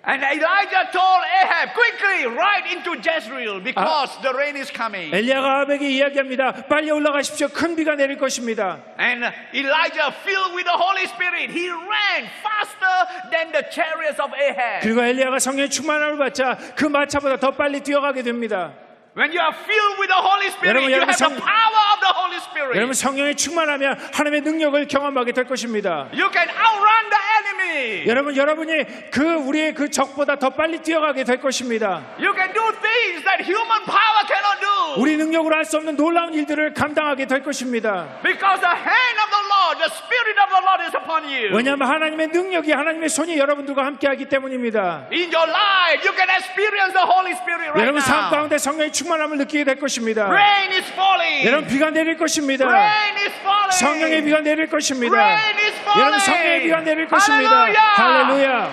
And Elijah told Ahab, quickly ride into Jezreel because the rain is coming. 엘리야가 아합에게 이야기합니다. 빨리 올라가십시오. 큰 비가 내릴 것입니다. And Elijah, filled with the Holy Spirit, he ran faster than the chariots of Ahab. 그리고 엘리야가 성령의 충만함을 받자 그 마차보다 더 빨리 뛰어가게 됩니다. When you are filled with the Holy Spirit, you have the power of the Holy Spirit. 여러분 성령의 충만하면 하나님의 능력을 경험하게 될 것입니다. You can outrun the enemy. 여러분 여러분이 그 우리의 그 적보다 더 빨리 뛰어가게 될 것입니다. You can do things that human power cannot do. 우리 능력으로 할 수 없는 놀라운 일들을 감당하게 될 것입니다. Because the hand of the Lord, the Spirit of the Lord is upon you. 왜냐하면 하나님의 능력이, 하나님의 손이 여러분들과 함께하기 때문입니다. In your life, you can experience the Holy Spirit right 여러분 삶 now. 가운데 성령의 충만함을 느끼게 될 것입니다. Rain is falling. 여러분 비가 내릴 것입니다. Rain is falling. 성령의 비가 내릴 것입니다. Rain is falling. 여러분 성령의 비가 내릴 것입니다. 할렐루야. 할렐루야.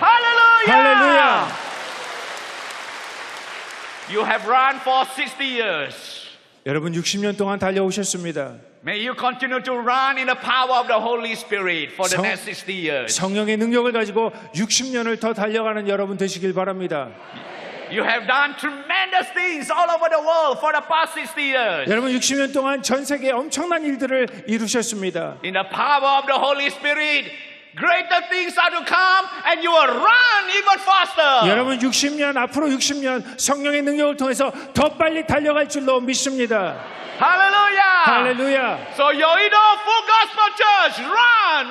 할렐루야. You have run for 60 years. 여러분 60년 동안 달려오셨습니다. May you continue to run in the power of the Holy Spirit for the next 60 years. 성령의 능력을 가지고 60년을 더 달려가는 여러분 되시길 바랍니다. You have done tremendous things all over the world for the past 60 years. 여러분 60년 동안 전 세계에 엄청난 일들을 이루셨습니다. In the power of the Holy Spirit, greater things are to come and you will run even faster. 여러분 60년, 앞으로 60년 성령의 능력을 통해서 더 빨리 달려갈 줄로 믿습니다. Hallelujah. 할렐루야. So Yoido Full Gospel Church, run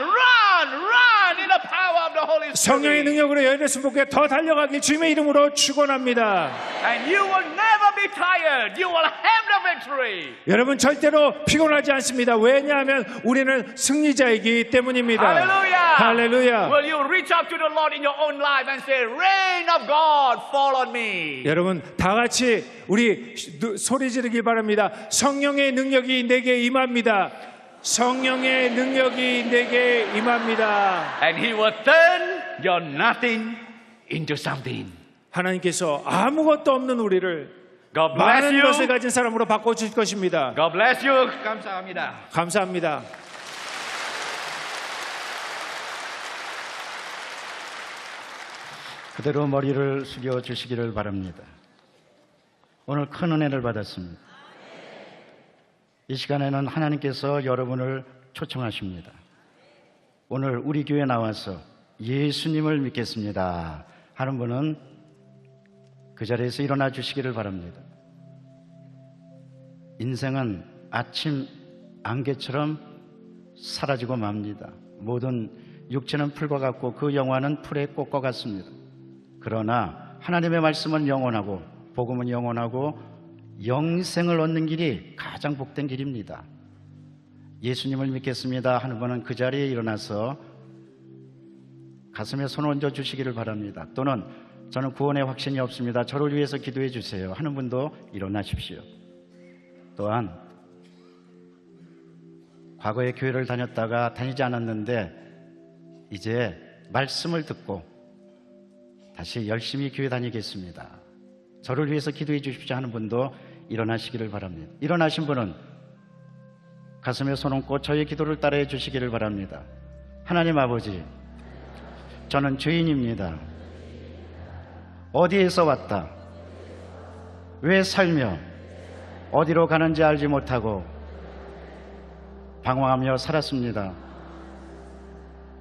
in the power of the Holy 성령의 Spirit. 능력으로 여인의 순복에 더 달려가길 주님의 이름으로 축원합니다. And you will never be tired. You will have the victory. 여러분 절대로 피곤하지 않습니다. 왜냐하면 우리는 승리자이기 때문입니다. Hallelujah. 할렐루야. Will you reach out to the Lord in your own life and say, Rain of God, fall on me. 여러분 다 같이 우리 소리 지르기 바랍니다. 성령의 능력이 내게 임합니다. 성령의 능력이 내게 임합니다. And He will turn your nothing into something. 하나님께서 아무것도 없는 우리를 God bless 많은 것을 you. 가진 사람으로 바꿔주실 것입니다. God bless you. 감사합니다. 감사합니다. 그대로 머리를 숙여 주시기를 바랍니다. 오늘 큰 은혜를 받았습니다. 이 시간에는 하나님께서 여러분을 초청하십니다. 오늘 우리 교회에 나와서 예수님을 믿겠습니다 하는 분은 그 자리에서 일어나 주시기를 바랍니다. 인생은 아침 안개처럼 사라지고 맙니다. 모든 육체는 풀과 같고 그 영혼은 풀의 꽃과 같습니다. 그러나 하나님의 말씀은 영원하고 복음은 영원하고 영생을 얻는 길이 가장 복된 길입니다. 예수님을 믿겠습니다 하는 분은 그 자리에 일어나서 가슴에 손 얹어 주시기를 바랍니다. 또는 저는 구원의 확신이 없습니다, 저를 위해서 기도해 주세요 하는 분도 일어나십시오. 또한 과거에 교회를 다녔다가 다니지 않았는데 이제 말씀을 듣고 다시 열심히 교회 다니겠습니다, 저를 위해서 기도해 주십시오 하는 분도 일어나시기를 바랍니다. 일어나신 분은 가슴에 손 얹고 저의 기도를 따라해 주시기를 바랍니다. 하나님 아버지, 저는 죄인입니다. 어디에서 왔다, 왜 살며 어디로 가는지 알지 못하고 방황하며 살았습니다.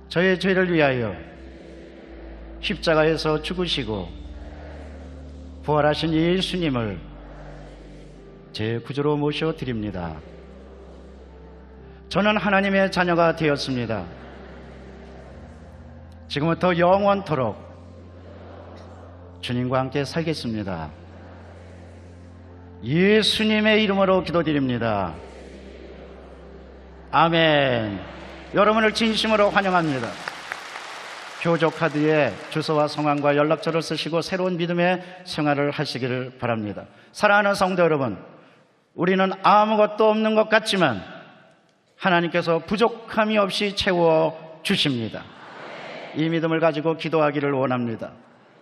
저의 죄를 위하여 십자가에서 죽으시고 부활하신 예수님을 제 구주로 모셔드립니다. 저는 하나님의 자녀가 되었습니다. 지금부터 영원토록 주님과 함께 살겠습니다. 예수님의 이름으로 기도드립니다. 아멘. 여러분을 진심으로 환영합니다. 교조 카드에 주소와 성함과 연락처를 쓰시고 새로운 믿음의 생활을 하시기를 바랍니다. 사랑하는 성도 여러분, 우리는 아무것도 없는 것 같지만 하나님께서 부족함이 없이 채워 주십니다. 이 믿음을 가지고 기도하기를 원합니다.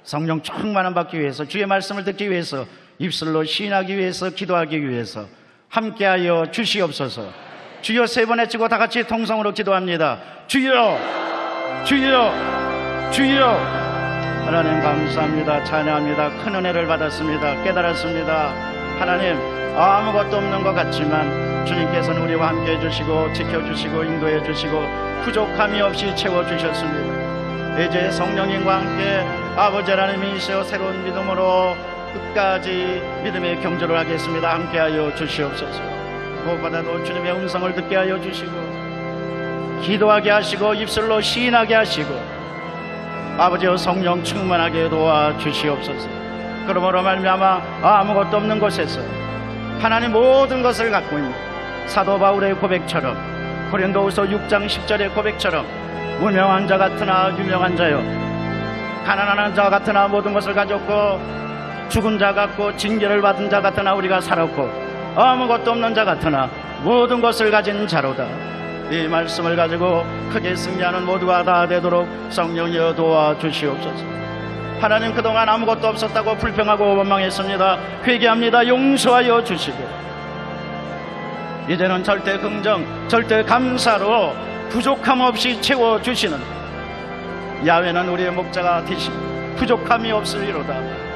성령 충만함 받기 위해서, 주의 말씀을 듣기 위해서, 입술로 시인하기 위해서, 기도하기 위해서 함께하여 주시옵소서. 주여 세 번 외치고 다 같이 통성으로 기도합니다. 주여, 주여, 주여. 하나님 감사합니다. 찬양합니다. 큰 은혜를 받았습니다. 깨달았습니다. 하나님, 아무것도 없는 것 같지만 주님께서는 우리와 함께 해주시고 지켜주시고 인도해 주시고 부족함이 없이 채워주셨습니다. 이제 성령님과 함께 아버지 하나님이시여 새로운 믿음으로 끝까지 믿음의 경주를 하겠습니다. 함께하여 주시옵소서. 무엇보다도 주님의 음성을 듣게 하여 주시고 기도하게 하시고 입술로 시인하게 하시고 아버지여 성령 충만하게 도와주시옵소서. 그러므로 말미암아 아무것도 없는 곳에서 하나님 모든 것을 갖고 있는 사도 바울의 고백처럼, 고린도후서 6장 10절의 고백처럼 무명한 자 같으나 유명한 자요, 가난한 자 같으나 모든 것을 가졌고 죽은 자 같고 징계를 받은 자 같으나 우리가 살았고 아무것도 없는 자 같으나 모든 것을 가진 자로다. 이 말씀을 가지고 크게 승리하는 모두가 다 되도록 성령이여 도와주시옵소서. 하나님, 그동안 아무것도 없었다고 불평하고 원망했습니다. 회개합니다. 용서하여 주시고 이제는 절대 긍정, 절대 감사로 부족함 없이 채워주시는 야훼는 우리의 목자가 되시고 부족함이 없으리로다.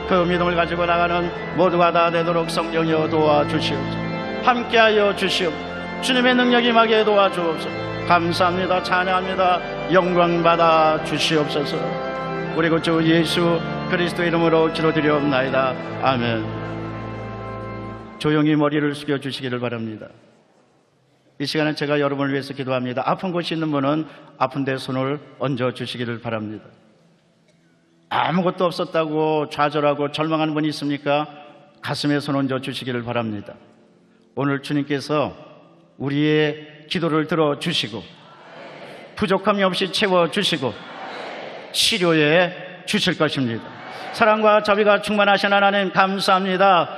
그 믿음을 가지고 나가는 모두가 다 되도록 성령이여 도와주시옵소서. 함께하여 주시옵소서. 주님의 능력이 임하게 도와주옵소서. 감사합니다. 찬양합니다. 영광받아 주시옵소서. 우리 주 예수 그리스도 이름으로 기도드리옵나이다. 아멘. 조용히 머리를 숙여주시기를 바랍니다. 이 시간에 제가 여러분을 위해서 기도합니다. 아픈 곳이 있는 분은 아픈 데 손을 얹어주시기를 바랍니다. 아무것도 없었다고 좌절하고 절망하는 분이 있습니까? 가슴에 손 얹어주시기를 바랍니다. 오늘 주님께서 우리의 기도를 들어주시고 부족함이 없이 채워주시고 치료해 주실 것입니다. 사랑과 자비가 충만하신 하나님 감사합니다.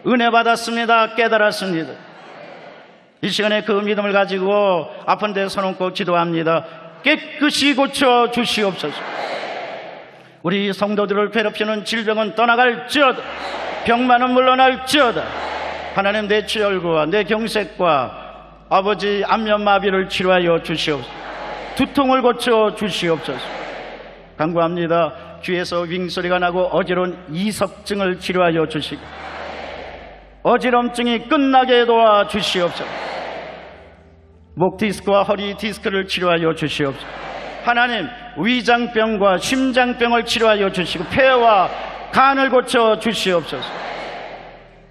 은혜 받았습니다. 깨달았습니다. 이 시간에 그 믿음을 가지고 아픈 데 손 얹고 기도합니다. 깨끗이 고쳐 주시옵소서. 우리 성도들을 괴롭히는 질병은 떠나갈지어다. 병만은 물러날지어다. 하나님, 내 출혈과 내 경색과 아버지 안면마비를 치료하여 주시옵소서. 두통을 고쳐 주시옵소서. 간구합니다. 귀에서 윙소리가 나고 어지러운 이석증을 치료하여 주시고 어지럼증이 끝나게 도와주시옵소서. 목 디스크와 허리 디스크를 치료하여 주시옵소서. 하나님, 위장병과 심장병을 치료하여 주시고 폐와 간을 고쳐 주시옵소서.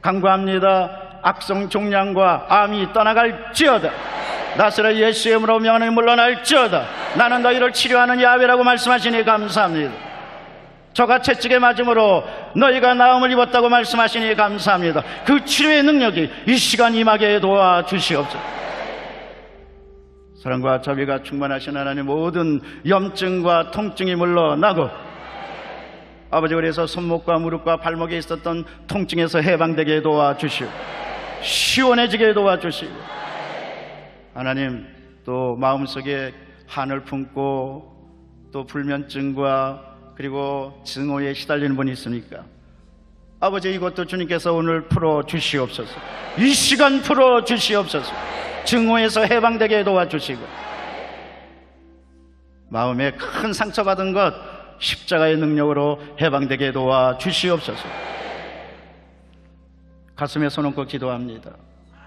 간구합니다. 악성 종양과 암이 떠나갈지어다. 나사렛 예수의 이름으로 명하노니 물러날지어다. 나는 너희를 치료하는 야훼라고 말씀하시니 감사합니다. 저가 채찍에 맞음으로 너희가 나음을 입었다고 말씀하시니 감사합니다. 그 치료의 능력이 이 시간 임하게 도와주시옵소서. 사랑과 자비가 충만하신 하나님, 모든 염증과 통증이 물러나고 아버지, 그래서 손목과 무릎과 발목에 있었던 통증에서 해방되게 도와주시고 시원해지게 도와주시고 하나님, 또 마음속에 한을 품고 또 불면증과 그리고 증오에 시달리는 분이 있습니까? 아버지, 이것도 주님께서 오늘 풀어주시옵소서. 이 시간 풀어주시옵소서. 증오에서 해방되게 도와주시고 마음에 큰 상처받은 것 십자가의 능력으로 해방되게 도와주시옵소서. 가슴에 손 얹고 기도합니다.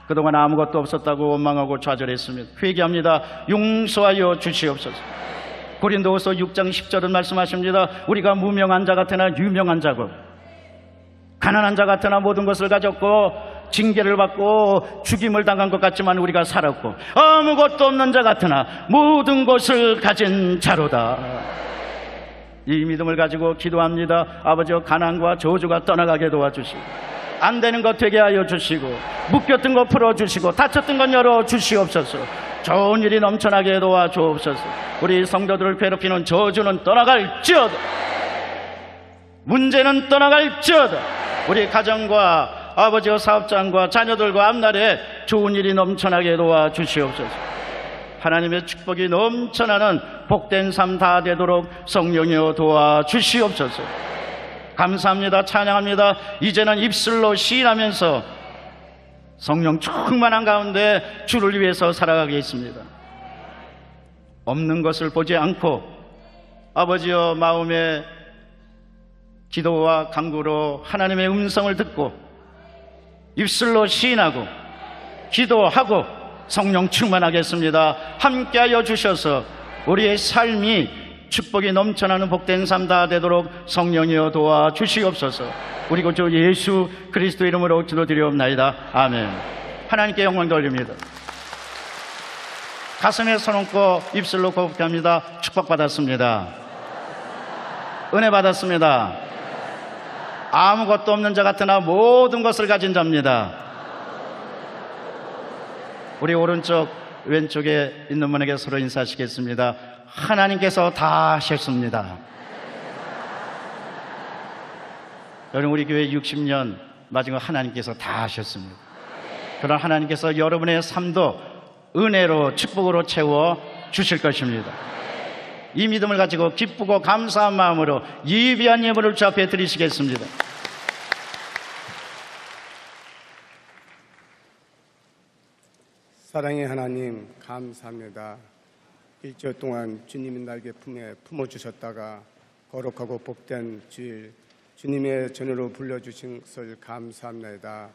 그동안 아무것도 없었다고 원망하고 좌절했습니다. 회개합니다. 용서하여 주시옵소서. 고린도후서 6장 10절은 말씀하십니다. 우리가 무명한 자 같으나 유명한 자고 가난한 자 같으나 모든 것을 가졌고 징계를 받고 죽임을 당한 것 같지만 우리가 살았고 아무것도 없는 자 같으나 모든 것을 가진 자로다. 이 믿음을 가지고 기도합니다. 아버지여, 가난과 저주가 떠나가게 도와주시고 안 되는 것 되게 하여 주시고 묶였던 것 풀어주시고 닫혔던 것 열어주시옵소서. 좋은 일이 넘쳐나게 도와주옵소서. 우리 성도들을 괴롭히는 저주는 떠나갈지어다. 문제는 떠나갈지어다. 우리 가정과 아버지와 사업장과 자녀들과 앞날에 좋은 일이 넘쳐나게 도와주시옵소서. 하나님의 축복이 넘쳐나는 복된 삶 다 되도록 성령이여 도와주시옵소서. 감사합니다. 찬양합니다. 이제는 입술로 시인하면서 성령 충만한 가운데 주를 위해서 살아가겠습니다. 없는 것을 보지 않고 아버지여 마음의 기도와 간구로 하나님의 음성을 듣고 입술로 시인하고 기도하고 성령 충만하겠습니다. 함께하여 주셔서 우리의 삶이 축복이 넘쳐나는 복된 삶 다 되도록 성령이여 도와주시옵소서. 우리 주 예수 그리스도 이름으로 기도드리옵나이다. 아멘. 하나님께 영광 돌립니다. 가슴에 손 얹고 입술로 고백합니다. 축복받았습니다. 은혜 받았습니다. 아무것도 없는 자 같으나 모든 것을 가진 자입니다. 우리 오른쪽 왼쪽에 있는 분에게 서로 인사하시겠습니다. 하나님께서 다 하셨습니다. 여러분, 우리 교회 60년 마지막 하나님께서 다 하셨습니다. 그러나 하나님께서 여러분의 삶도 은혜로 축복으로 채워 주실 것입니다. 이 믿음을 가지고 기쁘고 감사한 마음으로 예비한 예물을 주 앞에 드리시겠습니다. 사랑의 하나님, 감사합니다. 일주일 동안 주님의 날개 품에 품어주셨다가 거룩하고 복된 주일 주님의 전으로 불러주신 것을 감사합니다.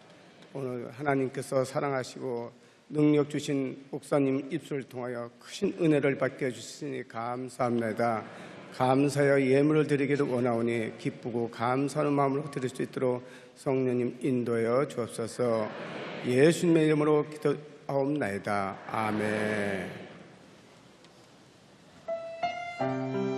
오늘 하나님께서 사랑하시고 능력 주신 목사님 입술을 통하여 크신 은혜를 받게 해주시니 감사합니다. 감사하여 예물을 드리기를 원하오니 기쁘고 감사하는 마음으로 드릴 수 있도록 성령님 인도하여 주옵소서. 예수님의 이름으로 기도하옵나이다. 아멘. 주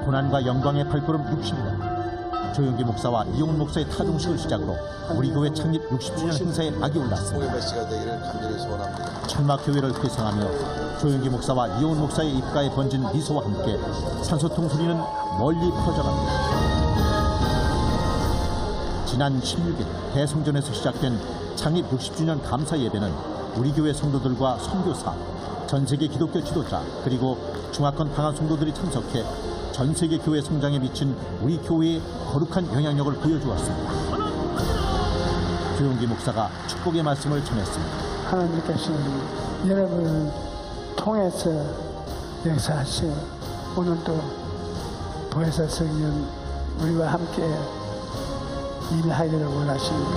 고난과 영광의 발걸음 60년. 조용기 목사와 이용훈 목사의 타종식을 시작으로 우리 교회 창립 60주년 행사에 막이 올랐습니다. 철막교회를 회상하며 조용기 목사와 이용훈 목사의 입가에 번진 미소와 함께 산소통 소리는 멀리 퍼져갑니다. 지난 16일 대성전에서 시작된 창립 60주년 감사 예배는 우리 교회 성도들과 선교사, 전 세계 기독교 지도자 그리고 중화권 방한 성도들이 참석해 전 세계 교회 성장에 미친 우리 교회의 거룩한 영향력을 보여주었습니다. 조용기 목사가 축복의 말씀을 전했습니다. 하나님께서는 여러분을 통해서 역사하시고 오늘도 보혜사 성령 우리와 함께 일하기를 원하십니다.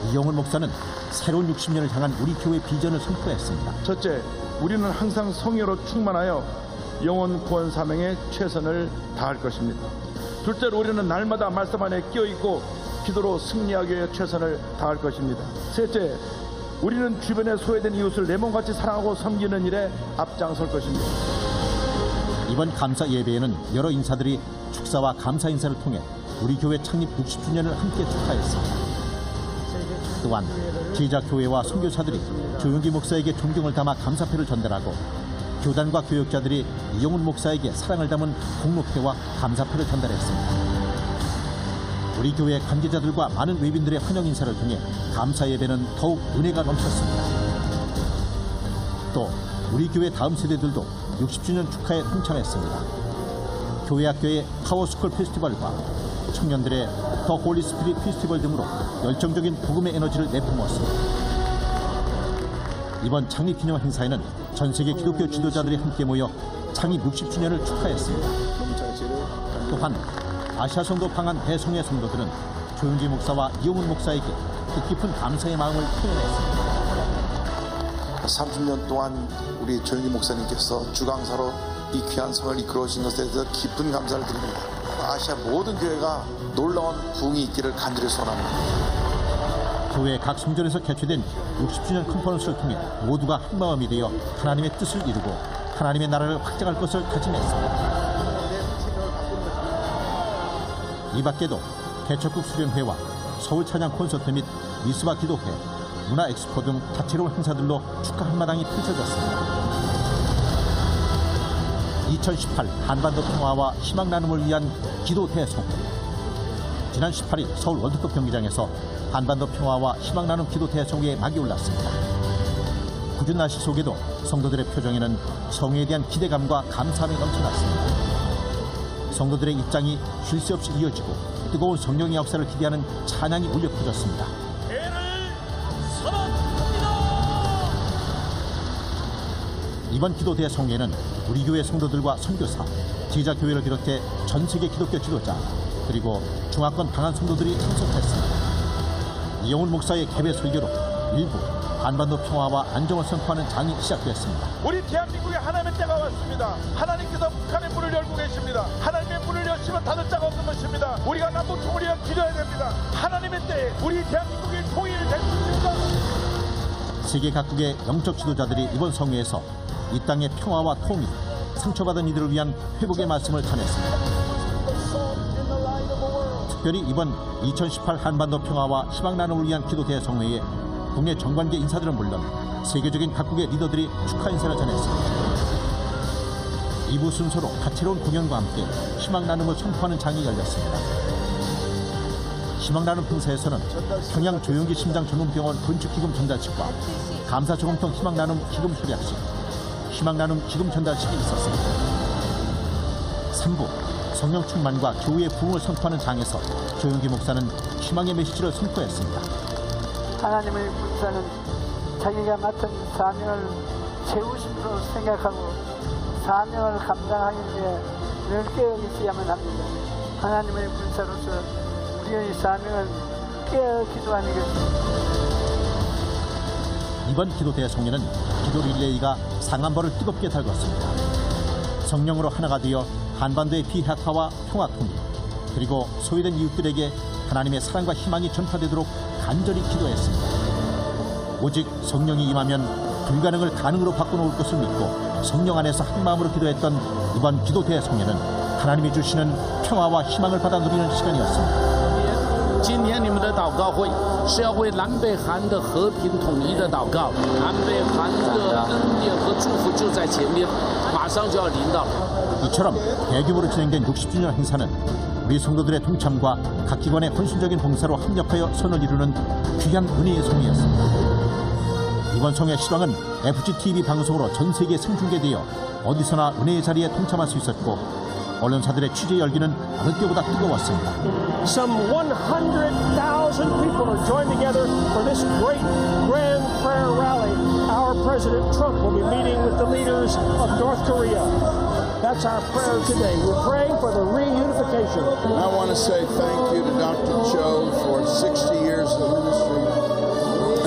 이용훈 목사는 새로운 60년을 향한 우리 교회 비전을 선포했습니다. 첫째, 우리는 항상 성령으로 충만하여 영혼 구원 사명에 최선을 다할 것입니다. 둘째로 우리는 날마다 말씀 안에 끼어있고 기도로 승리하기 위해 최선을 다할 것입니다. 셋째, 우리는 주변에 소외된 이웃을 내 몸같이 사랑하고 섬기는 일에 앞장설 것입니다. 이번 감사 예배에는 여러 인사들이 축사와 감사 인사를 통해 우리 교회 창립 60주년을 함께 축하했습니다. 또한 제자교회와 선교사들이 조용기 목사에게 존경을 담아 감사패를 전달하고 교단과 교역자들이 이용훈 목사에게 사랑을 담은 공로패와 감사패를 전달했습니다. 우리 교회 관계자들과 많은 외빈들의 환영 인사를 통해 감사 예배는 더욱 은혜가 넘쳤습니다. 또 우리 교회 다음 세대들도 60주년 축하에 동참했습니다. 교회학교의 파워스쿨 페스티벌과 청년들의 더 홀리 스피릿 페스티벌 등으로 열정적인 복음의 에너지를 내뿜었습니다. 이번 창립 기념 행사에는 전 세계 기독교 지도자들이 함께 모여 창립 60주년을 축하했습니다. 또한 아시아 성도 방한 대성회 성도들은 조용기 목사와 이용훈 목사에게 뜻깊은 감사의 마음을 표현했습니다. 30년 동안 우리 조용기 목사님께서 주강사로 이 귀한 성을 이끌어 오신 것에 대해서 깊은 감사를 드립니다. 아시아 모든 교회가 놀라운 부흥이 있기를 간절히 소원합니다. 교회 각 성전에서 개최된 60주년 컨퍼런스를 통해 모두가 한마음이 되어 하나님의 뜻을 이루고 하나님의 나라를 확장할 것을 다짐했습니다. 이 밖에도 개척국 수련회와 서울 찬양 콘서트 및 미스바 기도회, 문화 엑스포 등 다채로운 행사들로 축하 한마당이 펼쳐졌습니다. 2018 한반도 평화와 희망 나눔을 위한 기도 대송. 지난 18일 서울 월드컵 경기장에서 한반도 평화와 희망 나눔 기도 대송회에 막이 올랐습니다. 궂은 날씨 속에도 성도들의 표정에는 성회에 대한 기대감과 감사함이 넘쳐났습니다. 성도들의 입장이 쉴 새 없이 이어지고 뜨거운 성령의 역사를 기대하는 찬양이 울려 퍼졌습니다. 이번 기도 대송회는 우리 교회 성도들과 선교사, 제자교회를 비롯해 전 세계 기독교 지도자 그리고 중화권 방한 성도들이 참석했습니다. 이용훈 목사의 개배 설교로 일부 한반도 평화와 안정을 선포하는 장이 시작됐습니다. 우리 대한민국에 하나님의 때가 왔습니다. 하나님께서 북한의 문을 열고 계십니다. 하나님의 문을 여시면 닫을 자가 없는 것입니다. 우리가 남북 통일을 위해 기도해야 됩니다. 하나님의 때에 우리 대한민국이 통일됐습니다. 세계 각국의 영적 지도자들이 이번 성회에서 이 땅의 평화와 통일, 상처받은 이들을 위한 회복의 말씀을 전했습니다. 특별히 이번 2018 한반도 평화와 희망 나눔을 위한 기도 대성회에 국내 정관계 인사들은 물론 세계적인 각국의 리더들이 축하 인사를 전했습니다. 2부 순서로 다채로운 공연과 함께 희망 나눔을 선포하는 장이 열렸습니다. 희망 나눔 행사에서는 평양 조용기 심장전문병원 건축기금 전달식과 감사저금통 희망 나눔 기금 협약식, 희망 나눔 기금 전달식이 있었습니다. 3부 성령 충만과 교회의 부흥을 선포하는 장에서 조용기 목사는 희망의 메시지를 선포했습니다. 하나님의 군사는 자기가 맡은 사명을 채우심으로 생각하고 사명을 감당하기 위해 넓게 여기셔야만 합니다. 하나님의 군사로서 우리의 사명을 깨어 기도하는 것입니다. 이번 기도 대송회는 기도 릴레이가 상한벌을 뜨겁게 달궜습니다. 성령으로 하나가 되어 한반도의 비핵화와 평화 통일 그리고 소외된 이웃들에게 하나님의 사랑과 희망이 전파되도록 간절히 기도했습니다. 오직 성령이 임하면 불가능을 가능으로 바꿔놓을 것을 믿고 성령 안에서 한마음으로 기도했던 이번 기도 대송회는 하나님이 주시는 평화와 희망을 받아 누리는 시간이었습니다. 今天你们的祷告会是要为南北韩的和平统一的祷告，南北韩的恩典和祝福就在前面，马上就要临到了。 이처럼 대규모로 진행된 60주년 행사는 우리 성도들의 동참과 각 기관의 헌신적인 봉사로 합력하여 선을 이루는 귀한 은혜의 성회였습니다. 이번 성회 실황은 FGTV 방송으로 전 세계에 생중계되어 어디서나 은혜의 자리에 동참할 수 있었고 언론사들의 취재 열기는 어느 때보다 뜨거웠습니다. Some 100,000 people are joined together for this great grand prayer rally. Our President Trump will be meeting with the leaders of North Korea. That's our prayer today. We're praying for the reunification. I want to say thank you to Dr. Cho for 60 years of ministry.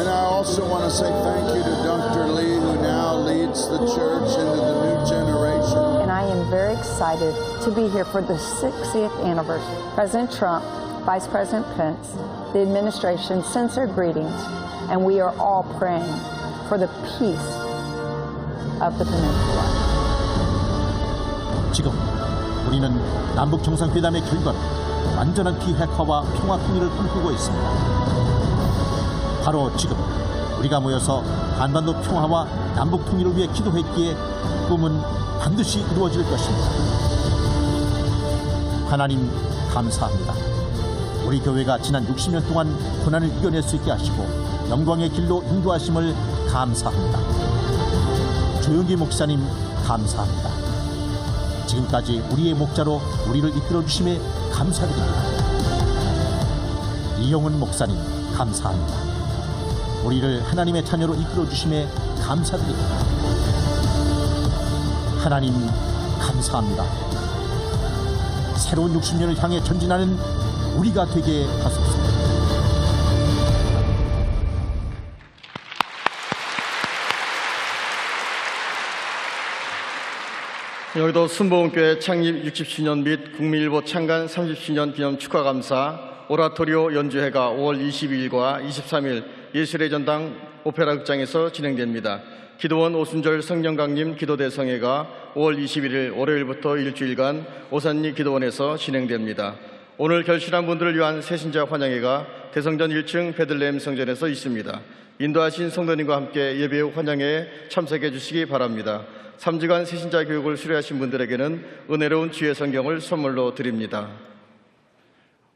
And I also want to say thank you to Dr. Lee, who now leads the church into the new generation. And I am very excited to be here for the 60th anniversary. President Trump, Vice President Pence, the administration sends their greetings, and we are all praying for the peace of the peninsula. 지금 우리는 남북 정상회담의 결과로 완전한 비핵화와 평화 통일을 꿈꾸고 있습니다. 바로 지금 우리가 모여서 한반도 평화와 남북 통일을 위해 기도했기에 꿈은 반드시 이루어질 것입니다. 하나님 감사합니다. 우리 교회가 지난 60년 동안 고난을 이겨낼 수 있게 하시고 영광의 길로 인도하심을 감사합니다. 조영기 목사님 감사합니다. 지금까지 우리의 목자로 우리를 이끌어 주심에 감사드립니다. 이용훈 목사님 감사합니다. 우리를 하나님의 자녀로 이끌어 주심에 감사드립니다. 하나님 감사합니다. 새로운 60년을 향해 전진하는 우리가 되게 하소서. 여의도 순복음교회 창립 60주년 및 국민일보 창간 30주년 기념 축하감사 오라토리오 연주회가 5월 22일과 23일 예술의 전당 오페라 극장에서 진행됩니다. 기도원 오순절 성령강림 기도대성회가 5월 21일 월요일부터 일주일간 오산리 기도원에서 진행됩니다. 오늘 결실한 분들을 위한 새신자 환영회가 대성전 1층 베들레헴 성전에서 있습니다. 인도하신 성도님과 함께 예배 후 환영회에 참석해 주시기 바랍니다. 3주간 새신자 교육을 수료하신 분들에게는 은혜로운 주의 성경을 선물로 드립니다.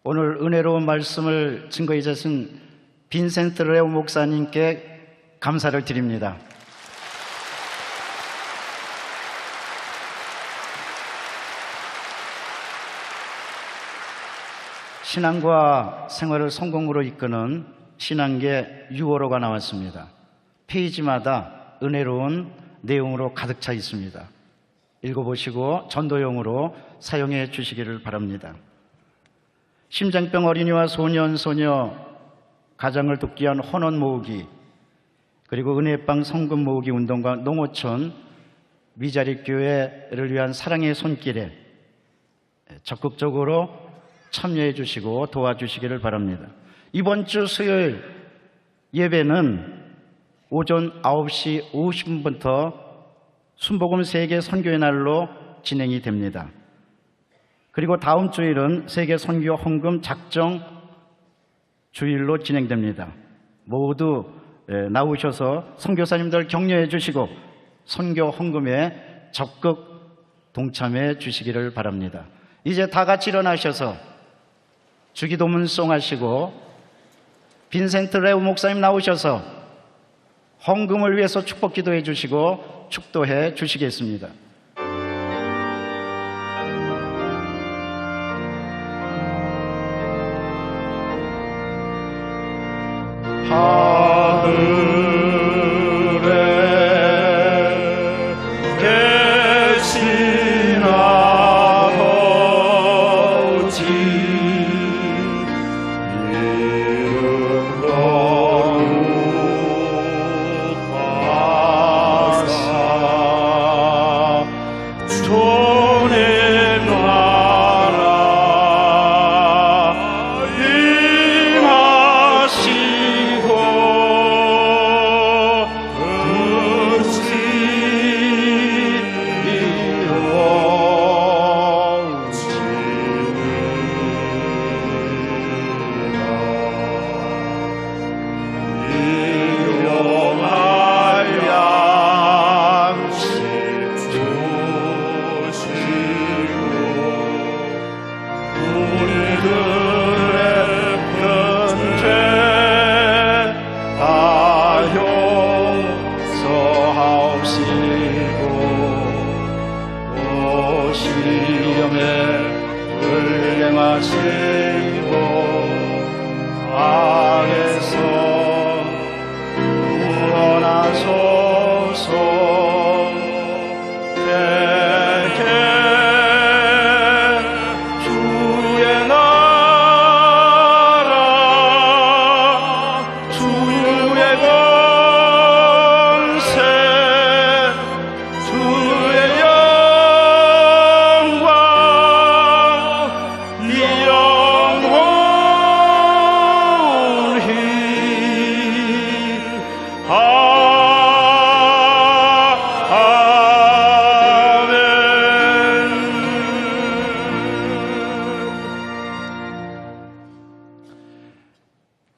오늘 은혜로운 말씀을 증거해 주신 빈센트 레오 목사님께 감사를 드립니다. 신앙과 생활을 성공으로 이끄는 신앙계 6호로가 나왔습니다. 페이지마다 은혜로운 내용으로 가득 차 있습니다. 읽어보시고 전도용으로 사용해 주시기를 바랍니다. 심장병 어린이와 소년, 소녀 가정을 돕기 위한 헌원 모으기, 그리고 은혜방 성금 모으기 운동과 농어촌 미자립 교회를 위한 사랑의 손길에 적극적으로 참여해 주시고 도와주시기를 바랍니다. 이번 주 수요일 예배는 오전 9시 50분부터 순복음 세계 선교의 날로 진행이 됩니다. 그리고 다음 주일은 세계 선교 헌금 작정 주일로 진행됩니다. 모두 나오셔서 선교사님들 격려해 주시고 선교 헌금에 적극 동참해 주시기를 바랍니다. 이제 다 같이 일어나셔서 주기도문송 하시고 빈센트 레오 목사님 나오셔서 헌금을 위해서 축복 기도해 주시고 축도해 주시겠습니다. 하늘에 계신 아버지 이름 거룩하사 주의 나라 임하시고 시험에 불행하시고 악에서 구원하소서. 대개 주의 나라 주의 권세 주의 영광 영원히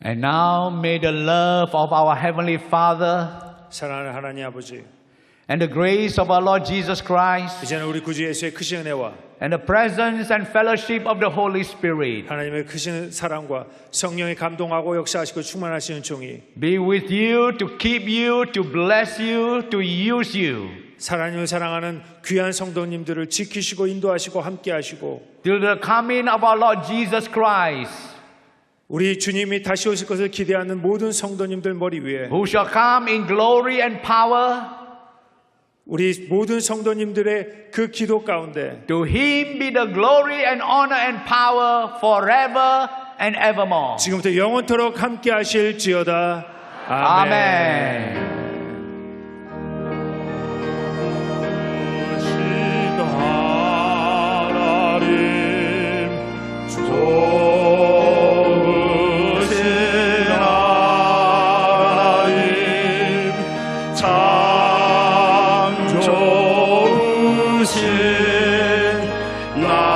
And now may the love of our Heavenly Father 사랑하는 하나님 아버지, and the grace of our Lord Jesus Christ 이제는 우리 구주 예수의 크신 은혜와 and the presence and fellowship of the Holy Spirit 하나님의 크신 사랑과 성령의 감동하고 역사하시고 충만하시는 종이 be with you to keep you, to bless you, to use you 하나님을 사랑하는 귀한 성도님들을 지키시고 인도하시고 함께하시고 till the coming of our Lord Jesus Christ, 우리 주님이 다시 오실 것을 기대하는 모든 성도님들 머리 위에 who shall come in glory and power. 우리 모든 성도님들의 그 기도 가운데 To him be the glory and honor and power forever and evermore. 지금부터 영원토록 함께 하실지어다. 아멘. 참 좋으신 나